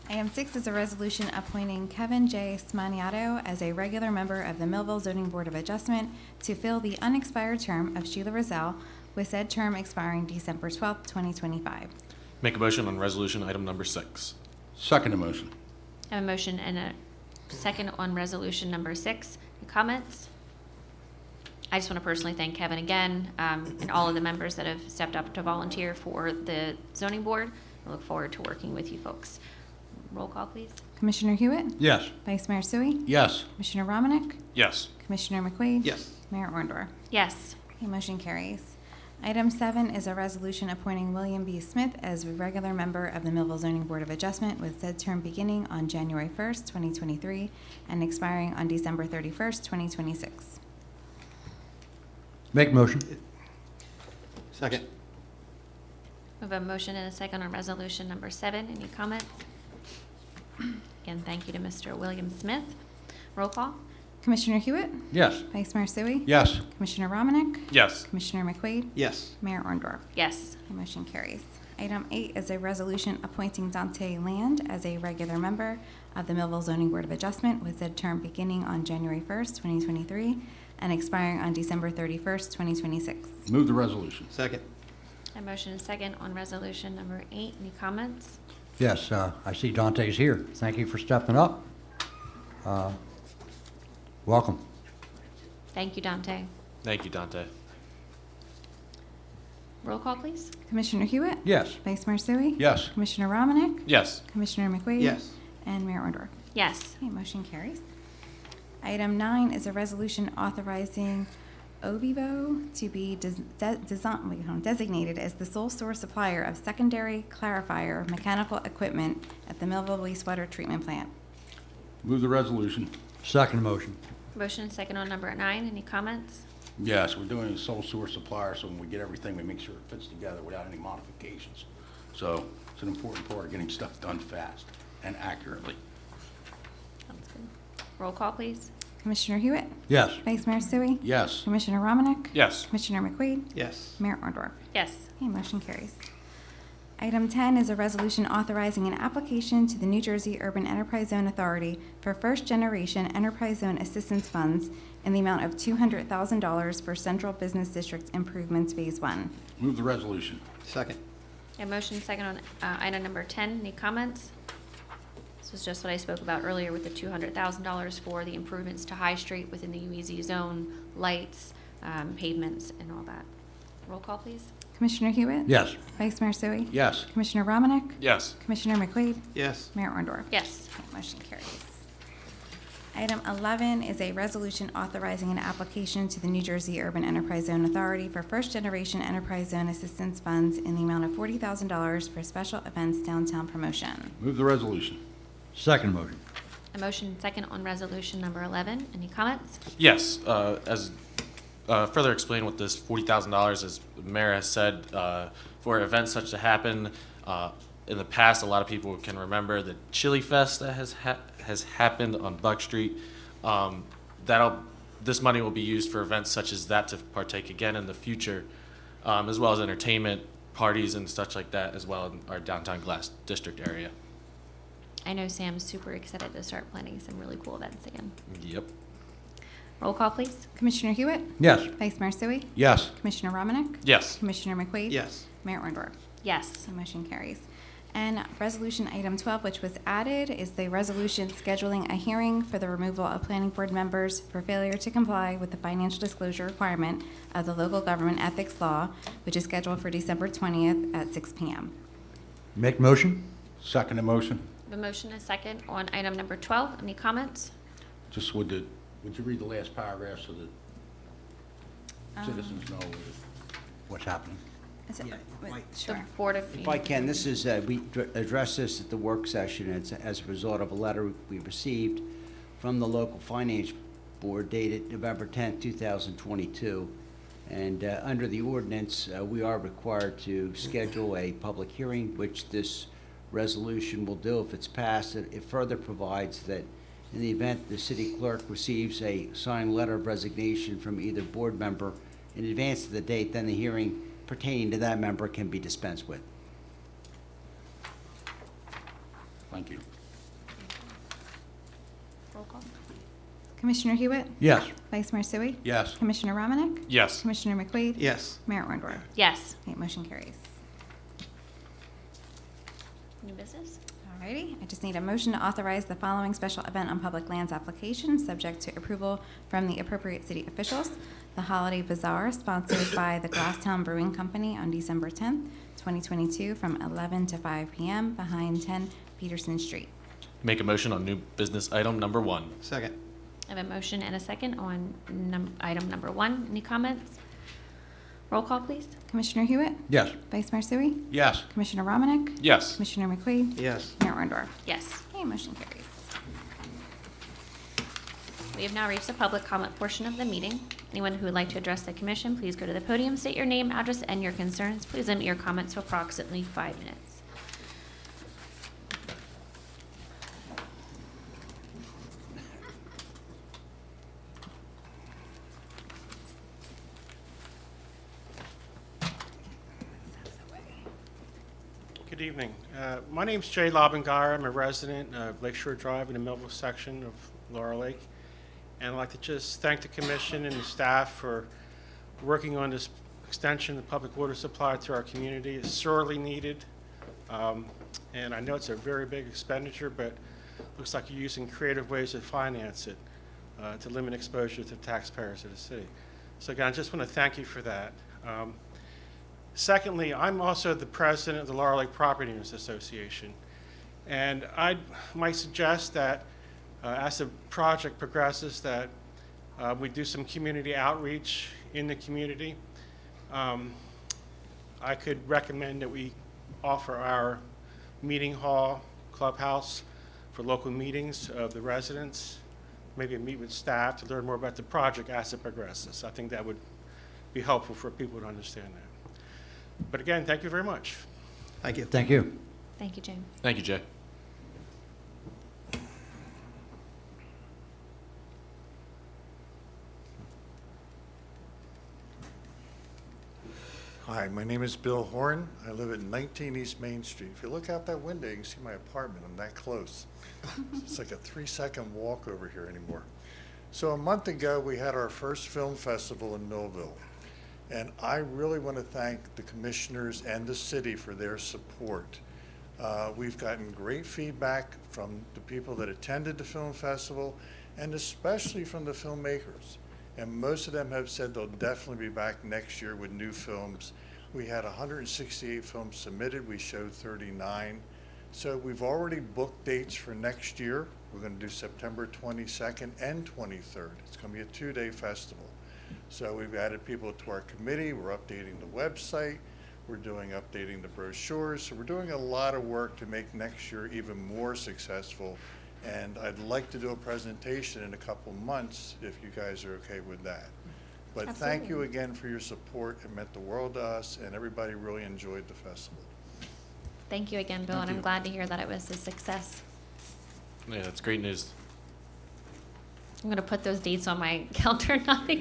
Item 6 is a resolution appointing Kevin J. Smaniato as a regular member of the Millville Zoning Board of Adjustment to fill the unexpired term of Sheila Rozelle, with said term expiring December 12th, 2025. Make a motion on resolution item number 6. Second the motion. I have a motion and a second on resolution number 6. Any comments? I just want to personally thank Kevin again, and all of the members that have stepped up to volunteer for the zoning board. I look forward to working with you folks. Roll call, please. Commissioner Hewitt? Yes. Vice Mayor Sui? Yes. Commissioner Romanek? Yes. Commissioner McQuaid? Yes. Mayor Orndorff? Yes. Okay, motion carries. Item 7 is a resolution appointing William B. Smith as a regular member of the Millville Zoning Board of Adjustment, with said term beginning on January 1st, 2023, and expiring on December 31st, 2026. Make a motion? Second. We have a motion and a second on resolution number 7. Any comments? Again, thank you to Mr. William Smith. Roll call. Commissioner Hewitt? Yes. Vice Mayor Sui? Yes. Commissioner Romanek? Yes. Commissioner McQuaid? Yes. Mayor Orndorff? Yes. The motion carries. Item 8 is a resolution appointing Dante Land as a regular member of the Millville Zoning Board of Adjustment, with said term beginning on January 1st, 2023, and expiring on December 31st, 2026. Move the resolution. Second. A motion and a second on resolution number 8. Any comments? Yes, I see Dante's here. Thank you for stepping up. Welcome. Thank you, Dante. Thank you, Dante. Roll call, please. Commissioner Hewitt? Yes. Vice Mayor Sui? Yes. Commissioner Romanek? Yes. Commissioner McQuaid? Yes. And Mayor Orndorff? Yes. Okay, motion carries. Item 9 is a resolution authorizing Ovivo to be designated as the sole source supplier of secondary clarifier mechanical equipment at the Millville wastewater treatment plant. Move the resolution. Second motion. Motion and second on number 9. Any comments? Yes, we're doing a sole source supplier, so when we get everything, we make sure it fits together without any modifications. So it's an important part of getting stuff done fast and accurately. Sounds good. Roll call, please. Commissioner Hewitt? Yes. Vice Mayor Sui? Yes. Commissioner Romanek? Yes. Commissioner McQuaid? Yes. Mayor Orndorff? Yes. Okay, motion carries. Item 10 is a resolution authorizing an application to the New Jersey Urban Enterprise Zone Authority for first-generation Enterprise Zone Assistance Funds in the amount of $200,000 for Central Business District Improvements Phase 1. Move the resolution. Second. A motion second on item number 10. Any comments? This was just what I spoke about earlier with the $200,000 for the improvements to High Street within the UEZ zone, lights, pavements, and all that. Roll call, please. Commissioner Hewitt? Yes. Vice Mayor Sui? Yes. Commissioner Romanek? Yes. Commissioner McQuaid? Yes. Mayor Orndorff? Yes. Okay, motion carries. Item 11 is a resolution authorizing an application to the New Jersey Urban Enterprise Zone Authority for first-generation Enterprise Zone Assistance Funds in the amount of $40,000 for special events downtown promotion. Move the resolution. Second motion. A motion second on resolution number 11. Any comments? Yes, as further explain what this $40,000, as the mayor has said, for events such to happen. In the past, a lot of people can remember the Chili Fest that has happened on Buck Street. This money will be used for events such as that to partake again in the future, as well as entertainment, parties, and such like that, as well in our downtown Glass District area. I know Sam's super excited to start planning some really cool events again. Yep. Roll call, please. Commissioner Hewitt? Yes. Vice Mayor Sui? Yes. Commissioner Romanek? Yes. Commissioner McQuaid? Yes. Mayor Orndorff? Yes. The motion carries. And resolution item 12, which was added, is the resolution scheduling a hearing for the removal of planning board members for failure to comply with the financial disclosure requirement of the local government ethics law, which is scheduled for December 20th at 6 p.m. Make motion? Second the motion. A motion and second on item number 12. Any comments? Just would you read the last paragraph so that citizens know what's happening? Is it- Yeah, wait, Mike. Sure. The Board of. If I can, this is, we addressed this at the work session as a result of a letter we received from the local finance board dated November 10th, 2022. And under the ordinance, we are required to schedule a public hearing, which this resolution will do if it's passed. It further provides that in the event the city clerk receives a signed letter of resignation from either board member in advance of the date, then the hearing pertaining to that member can be dispensed with. Thank you. Roll call. Commissioner Hewitt? Yes. Vice Mayor Sui? Yes. Commissioner Romanek? Yes. Commissioner McQuaid? Yes. Mayor Orndorff? Yes. Okay, motion carries. New business? Alrighty, I just need a motion to authorize the following special event on public lands application, subject to approval from the appropriate city officials. The Holiday Bazaar, sponsored by the Glasstown Brewing Company on December 10th, 2022, from 11 to 5 p.m. behind 10 Peterson Street. Make a motion on new business item number 1. Second. I have a motion and a second on item number 1. Any comments? Roll call, please. Commissioner Hewitt? Yes. Vice Mayor Sui? Yes. Commissioner Romanek? Yes. Commissioner McQuaid? Yes. Mayor Orndorff? Yes. Okay, motion carries. We have now reached the public comment portion of the meeting. Anyone who would like to address the commission, please go to the podium, state your name, address, and your concerns. Please limit your comments to approximately 5 minutes. Good evening. My name's Jay Lobengar. I'm a resident of Lakeshore Drive in the Millville section of Laurel Lake. And I'd like to just thank the commission and the staff for working on this extension of public water supply to our community. It's sorely needed. And I know it's a very big expenditure, but looks like you're using creative ways to finance it to limit exposure to taxpayers of the city. So again, I just want to thank you for that. Secondly, I'm also the president of the Laurel Lake Property Owners Association. And I might suggest that as the project progresses that we do some community outreach in the community. I could recommend that we offer our meeting hall, clubhouse for local meetings of the residents, maybe meet with staff to learn more about the project as it progresses. I think that would be helpful for people to understand that. But again, thank you very much. Thank you. Thank you. Thank you, Jane. Thank you, Jay. Hi, my name is Bill Horn. I live at 19 East Main Street. If you look out that window, you can see my apartment. I'm that close. It's like a 3-second walk over here anymore. So a month ago, we had our first film festival in Millville. And I really want to thank the commissioners and the city for their support. We've gotten great feedback from the people that attended the film festival, and especially from the filmmakers. And most of them have said they'll definitely be back next year with new films. We had 168 films submitted. We showed 39. So we've already booked dates for next year. We're going to do September 22nd and 23rd. It's going to be a 2-day festival. So we've added people to our committee. We're updating the website. We're updating the brochures. So we're doing a lot of work to make next year even more successful. And I'd like to do a presentation in a couple months if you guys are okay with that. But thank you again for your support. It meant the world to us, and everybody really enjoyed the festival. Thank you again, Bill, and I'm glad to hear that it was a success. Yeah, that's great news. I'm gonna put those dates on my calendar,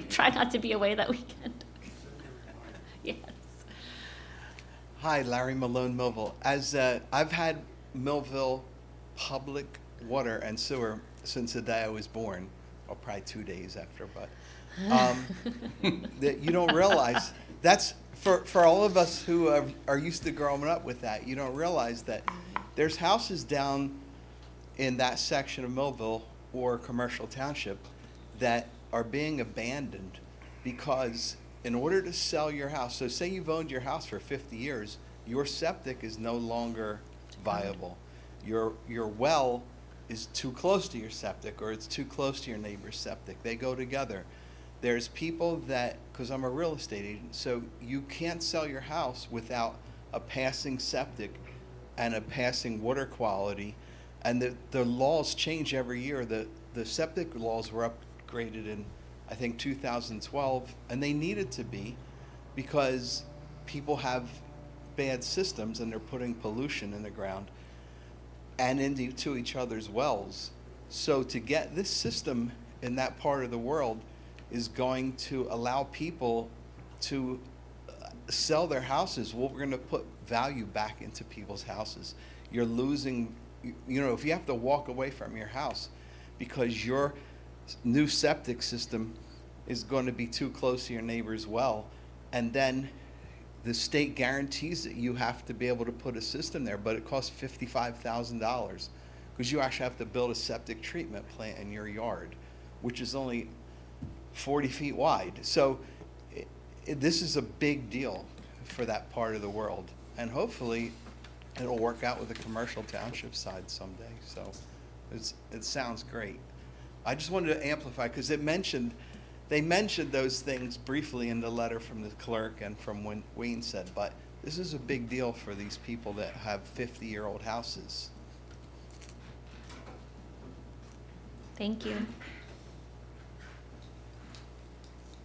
try not to be away that weekend. Yes. Hi, Larry Malone, Millville. As I've had Millville public water and sewer since the day I was born, or probably 2 days after, but that you don't realize that's for all of us who are used to growing up with that. You don't realize that there's houses down in that section of Millville or Commercial Township that are being abandoned because in order to sell your house, so say you've owned your house for 50 years, your septic is no longer viable. Your well is too close to your septic, or it's too close to your neighbor's septic. They go together. There's people that, because I'm a real estate agent, so you can't sell your house without a passing septic and a passing water quality. And the laws change every year. The septic laws were upgraded in, I think, 2012, and they needed to be because people have bad systems and they're putting pollution in the ground and into each other's wells. So to get this system in that part of the world is going to allow people to sell their houses. Well, we're going to put value back into people's houses. You're losing, you know, if you have to walk away from your house because your new septic system is going to be too close to your neighbor's well, and then the state guarantees that you have to be able to put a system there, but it costs $55,000 because you actually have to build a septic treatment plant in your yard, which is only 40 feet wide. So this is a big deal for that part of the world, and hopefully it'll work out with the Commercial Township side someday. So it sounds great. I just wanted to amplify because they mentioned those things briefly in the letter from the clerk and from when Wayne said, but this is a big deal for these people that have 50-year-old houses. Thank you.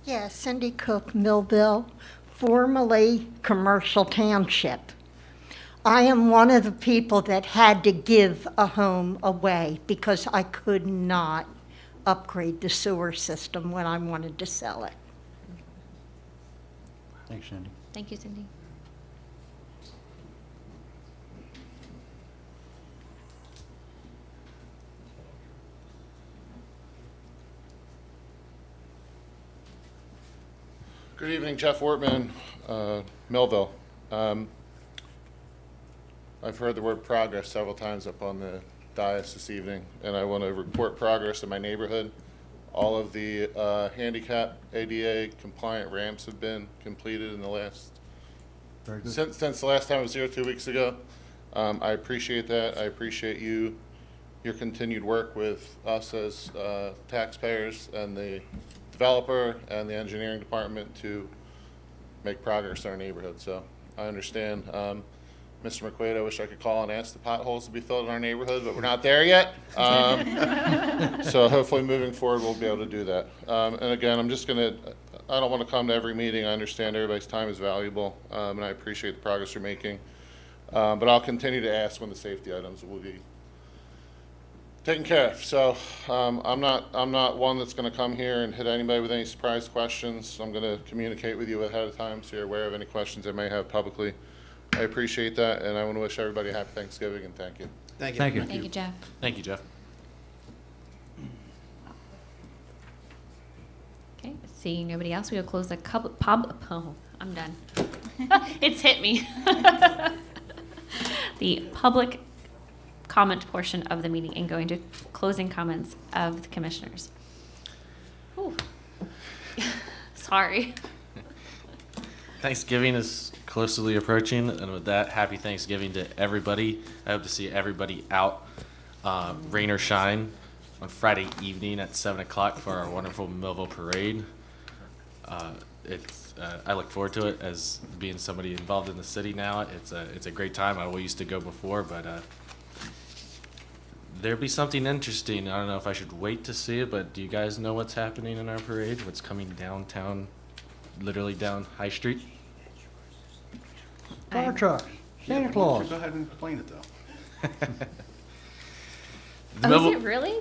Yeah, Cindy Cook, Millville, formerly Commercial Township. I am one of the people that had to give a home away because I could not upgrade the sewer system when I wanted to sell it. Thanks, Cindy. Thank you, Cindy. Good evening, Jeff Wortman, Millville. I've heard the word progress several times up on the dais this evening, and I want to report progress in my neighborhood. All of the handicap ADA compliant ramps have been completed in the last, Very good. since the last time I was here 2 weeks ago. I appreciate that. I appreciate your continued work with us as taxpayers and the developer and the engineering department to make progress in our neighborhood. So I understand. Mr. McQuaid, I wish I could call and ask the potholes to be filled in our neighborhood, but we're not there yet. So hopefully moving forward, we'll be able to do that. And again, I'm just gonna, I don't want to come to every meeting. I understand everybody's time is valuable, and I appreciate the progress you're making. But I'll continue to ask when the safety items will be taken care of. So I'm not one that's going to come here and hit anybody with any surprise questions. I'm going to communicate with you ahead of time so you're aware of any questions they may have publicly. I appreciate that, and I want to wish everybody a happy Thanksgiving, and thank you. Thank you. Thank you. Thank you, Jeff. Thank you, Jeff. Okay, seeing nobody else, we will close the I'm done. It's hit me. The public comment portion of the meeting and going to closing comments of the commissioners. Ooh. Sorry. Thanksgiving is closely approaching, and with that, happy Thanksgiving to everybody. I hope to see everybody out, rain or shine, on Friday evening at 7 o'clock for our wonderful Millville parade. I look forward to it as being somebody involved in the city now. It's a great time. I used to go before, but there'll be something interesting. I don't know if I should wait to see it, but do you guys know what's happening in our parade? What's coming downtown, literally down High Street? Fire trucks, Santa Why don't Claus. you go ahead and explain it, though. The Oh, Millville- is it really?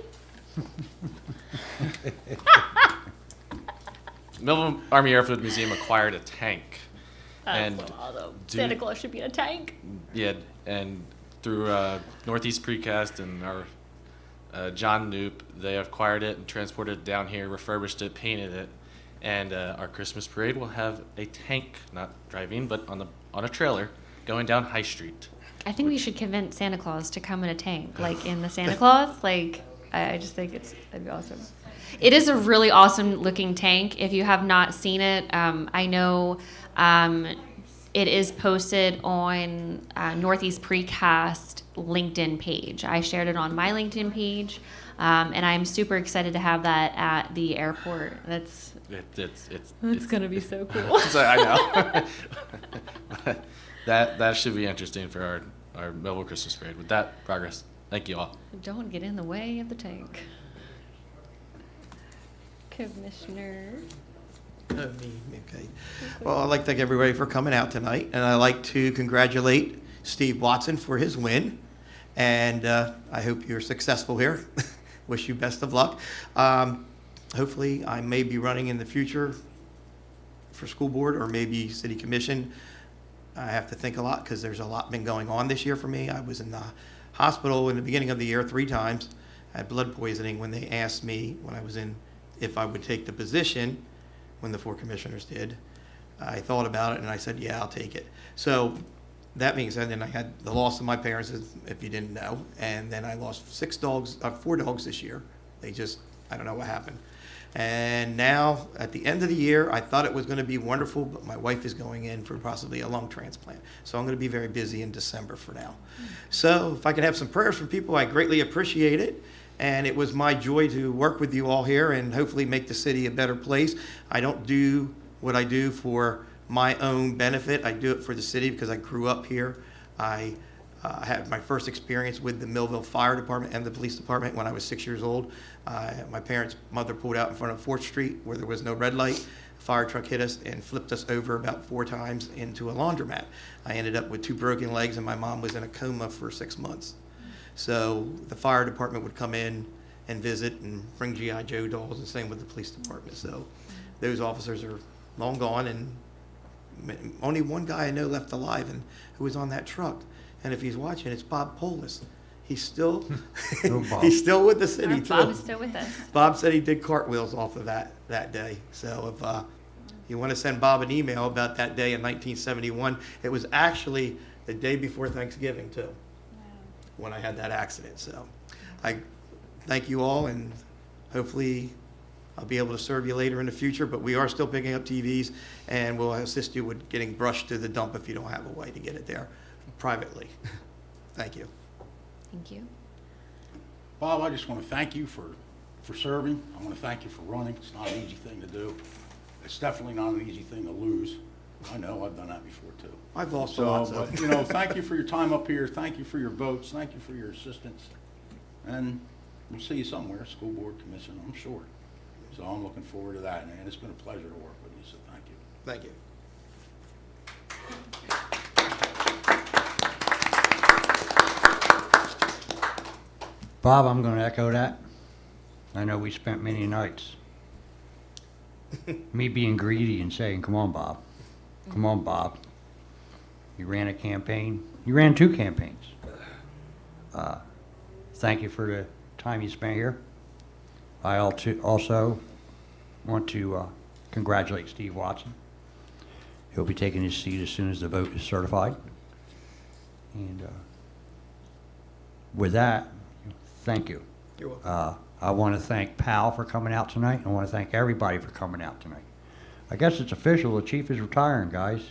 Millville Army Airfield Museum acquired a tank. And That's so awesome. do- Santa Claus should be in a tank. Yeah, and through Northeast Precast and our John Noop, they acquired it and transported it down here, refurbished it, painted it, and our Christmas parade will have a tank, not driving, but on a trailer going down High Street. I think we should convince Santa Claus to come in a tank, like in the Santa Claus. Like, I just think that'd be awesome. It is a really awesome looking tank. If you have not seen it, I know it is posted on Northeast Precast LinkedIn page. I shared it on my LinkedIn page, and I'm super excited to have that at the airport. It's gonna be so cool. I know. that should be interesting for our Millville Christmas parade. With that, progress. Thank you all. Don't get in the way of the tank. Commissioner. Okay. Well, I'd like to thank everybody for coming out tonight, and I'd like to congratulate Steve Watson for his win, and I hope you're successful here. Wish you best of luck. Hopefully, I may be running in the future for school board or maybe city commission. I have to think a lot because there's a lot been going on this year for me. I was in the hospital in the beginning of the year 3 times. I had blood poisoning when they asked me when I was in if I would take the position when the 4 commissioners did. I thought about it and I said, yeah, I'll take it. So that being said, then I had the loss of my parents, if you didn't know, and then I lost 4 dogs this year. I don't know what happened. And now, at the end of the year, I thought it was going to be wonderful, but my wife is going in for possibly a lung transplant. So I'm going to be very busy in December for now. So if I could have some prayers from people, I greatly appreciate it. And it was my joy to work with you all here and hopefully make the city a better place. I don't do what I do for my own benefit. I do it for the city because I grew up here. I had my first experience with the Millville Fire Department and the Police Department when I was 6 years old. My parents' mother pulled out in front of 4th Street where there was no red light. A fire truck hit us and flipped us over about 4 times into a laundromat. I ended up with 2 broken legs and my mom was in a coma for 6 months. So the fire department would come in and visit and bring G.I. Joe dolls, and same with the police department. So those officers are long gone, and only one guy I know left alive and who was on that truck. And if he's watching, it's Bob Polis. He's still he's still with the city too. Bob is still with us. Bob said he did cartwheels off of that day. So if you want to send Bob an email about that day in 1971, it was actually the day before Thanksgiving too, when I had that accident. So I thank you all, and hopefully I'll be able to serve you later in the future, but we are still picking up TVs, and we'll assist you with getting brushed to the dump if you don't have a way to get it there privately. Thank you. Thank you. Bob, I just want to thank you for serving. I want to thank you for running. It's not an easy thing to do. It's definitely not an easy thing to lose. I know, I've done that before too. I've lost a lot, so. But, thank you for your time up here. Thank you for your votes. Thank you for your assistance. And we'll see you somewhere, school board commission, I'm sure. So I'm looking forward to that, and it's been a pleasure to work with you, so thank you. Thank you. Bob, I'm going to echo that. I know we spent many nights. Me being greedy and saying, come on, Bob. Come on, Bob. You ran a campaign. You ran 2 campaigns. Thank you for the time you spent here. I also want to congratulate Steve Watson. He'll be taking his seat as soon as the vote is certified. And with that, thank you. You're welcome. I want to thank Pal for coming out tonight. I want to thank everybody for coming out tonight. I guess it's official. The chief is retiring, guys.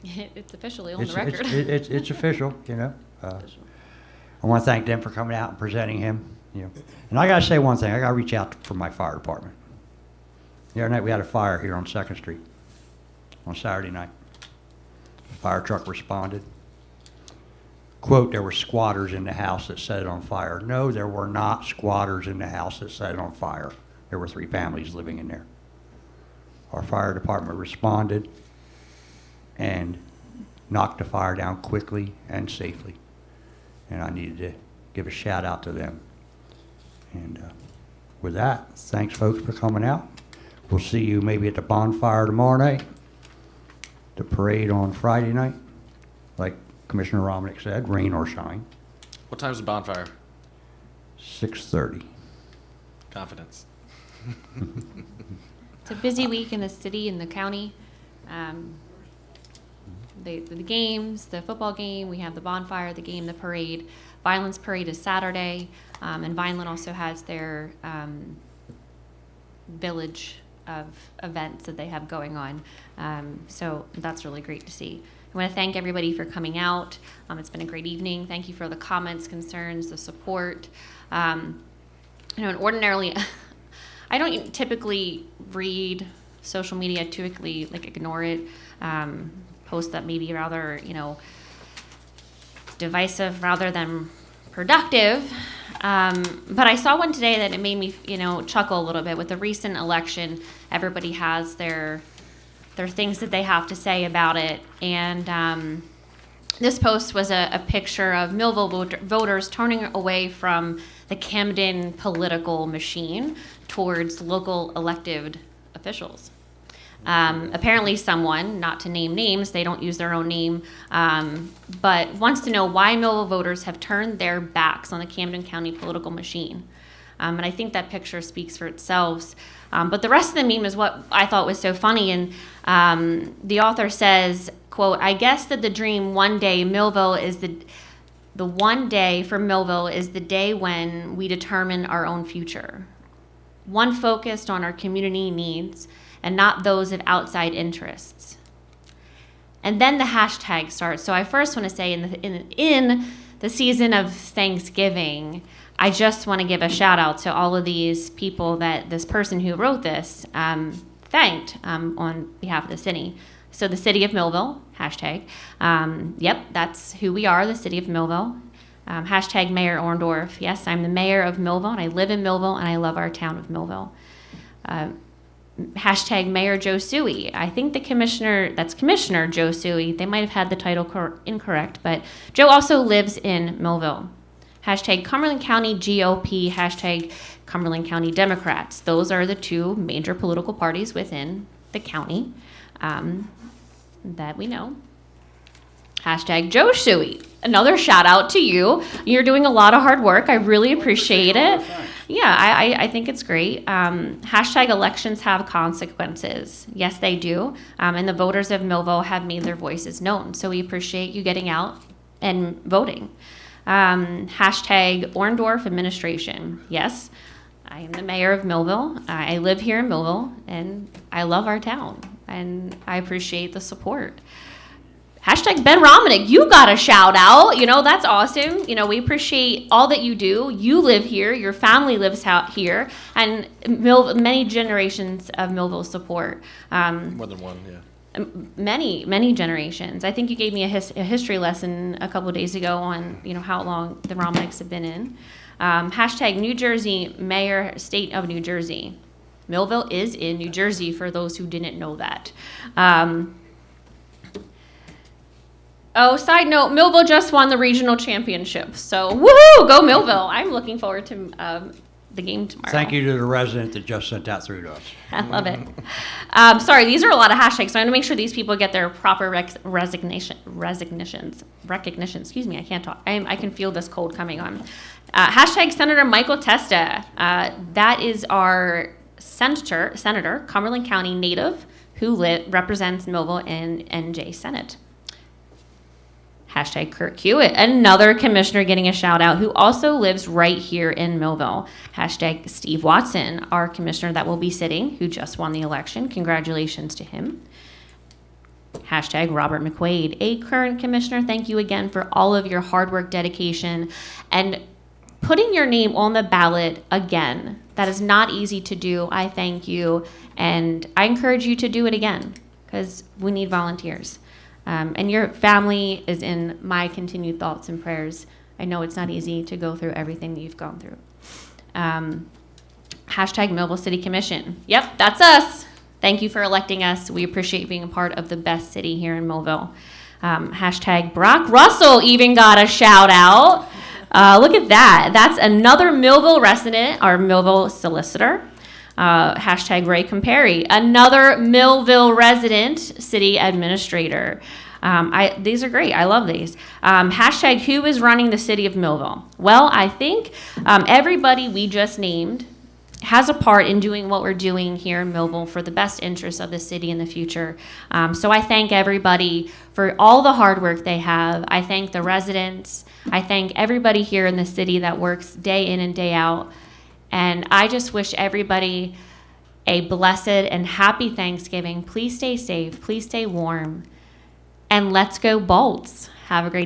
It's officially on the It's, record. it's official, you know. I want to thank them for coming out and presenting him. You know. And I got to say one thing. I got to reach out for my fire department. The other night we had a fire here on 2nd Street on Saturday night. The fire truck responded. Quote, there were squatters in the house that set it on fire. No, there were not squatters in the house that set it on fire. There were 3 families living in there. Our fire department responded and knocked the fire down quickly and safely. And I needed to give a shout out to them. And with that, thanks folks for coming out. We'll see you maybe at the bonfire tomorrow night, the parade on Friday night, like Commissioner Romanek said, rain or shine. What time's the bonfire? 6:30. Confidence. It's a busy week in the city and the county. The games, the football game, we have the bonfire, the game, the parade. Vineland's parade is Saturday, and Vineland also has their village of events that they have going on. So that's really great to see. I want to thank everybody for coming out. It's been a great evening. Thank you for the comments, concerns, the support. And ordinarily, I don't typically read social media. I typically ignore it. Posts that may be rather, divisive rather than productive. But I saw one today that it made me, chuckle a little bit. With the recent election, everybody has their things that they have to say about it. And this post was a picture of Millville voters turning away from the Camden political machine towards local elected officials. Apparently someone, not to name names, they don't use their own name, but wants to know why Millville voters have turned their backs on the Camden County political machine. And I think that picture speaks for itself. But the rest of the meme is what I thought was so funny. And the author says, quote, I guess that the dream one day Millville is the one day for Millville is the day when we determine our own future. One focused on our community needs and not those of outside interests. And then the hashtag starts. So I first want to say in the season of Thanksgiving, I just want to give a shout out to all of these people that this person who wrote this thanked on behalf of the city. So the city of Millville, hashtag. Yep, that's who we are, the city of Millville. Hashtag Mayor Orndorff. Yes, I'm the mayor of Millville, and I live in Millville, and I love our town of Millville. Hashtag Mayor Joe Suey. I think the commissioner, that's Commissioner Joe Suey. They might have had the title incorrect, but Joe also lives in Millville. Hashtag Cumberland County GOP, hashtag Cumberland County Democrats. Those are the 2 major political parties within the county that we know. Hashtag Joe Suey. Another shout out to you. You're doing a lot of hard work. I really appreciate it. Yeah, I think it's great. Hashtag elections have consequences. Yes, they do. And the voters of Millville have made their voices known. So we appreciate you getting out and voting. Hashtag Orndorff administration. Yes, I am the mayor of Millville. I live here in Millville, and I love our town. And I appreciate the support. Hashtag Ben Romanek, you got a shout out. That's awesome. We appreciate all that you do. You live here. Your family lives out here. And many generations of Millville support. More than one, yeah. Many generations. I think you gave me a history lesson a couple of days ago on, how long the Romaneks have been in. Hashtag New Jersey Mayor, State of New Jersey. Millville is in New Jersey, for those who didn't know that. Oh, side note, Millville just won the regional championship. So, woohoo, go Millville. I'm looking forward to the game tomorrow. Thank you to the resident that just sent that through to us. I love it. Sorry, these are a lot of hashtags, so I want to make sure these people get their proper recognitions. Excuse me, I can't talk. I can feel this cold coming on. Hashtag Senator Michael Testa. That is our senator, Cumberland County native, who represents Millville in NJ Senate. Hashtag Kurt Hewitt, another commissioner getting a shout out who also lives right here in Millville. Hashtag Steve Watson, our commissioner that will be sitting, who just won the election. Congratulations to him. Hashtag Robert McQuaid, a current commissioner. Thank you again for all of your hard work, dedication, and putting your name on the ballot again. That is not easy to do. I thank you, and I encourage you to do it again because we need volunteers. And your family is in my continued thoughts and prayers. I know it's not easy to go through everything that you've gone through. Hashtag Millville City Commission. Yep, that's us. Thank you for electing us. We appreciate being a part of the best city here in Millville. Hashtag Brock Russell even got a shout out. Look at that. That's another Millville resident, our Millville solicitor. Hashtag Ray Comperi, another Millville resident, city administrator. These are great. I love these. Hashtag who is running the city of Millville? Well, I think everybody we just named has a part in doing what we're doing here in Millville for the best interests of the city in the future. So I thank everybody for all the hard work they have. I thank the residents. I thank everybody here in the city that works day in and day out. And I just wish everybody a blessed and happy Thanksgiving. Please stay safe. Please stay warm. And let's go Bolts. Have a great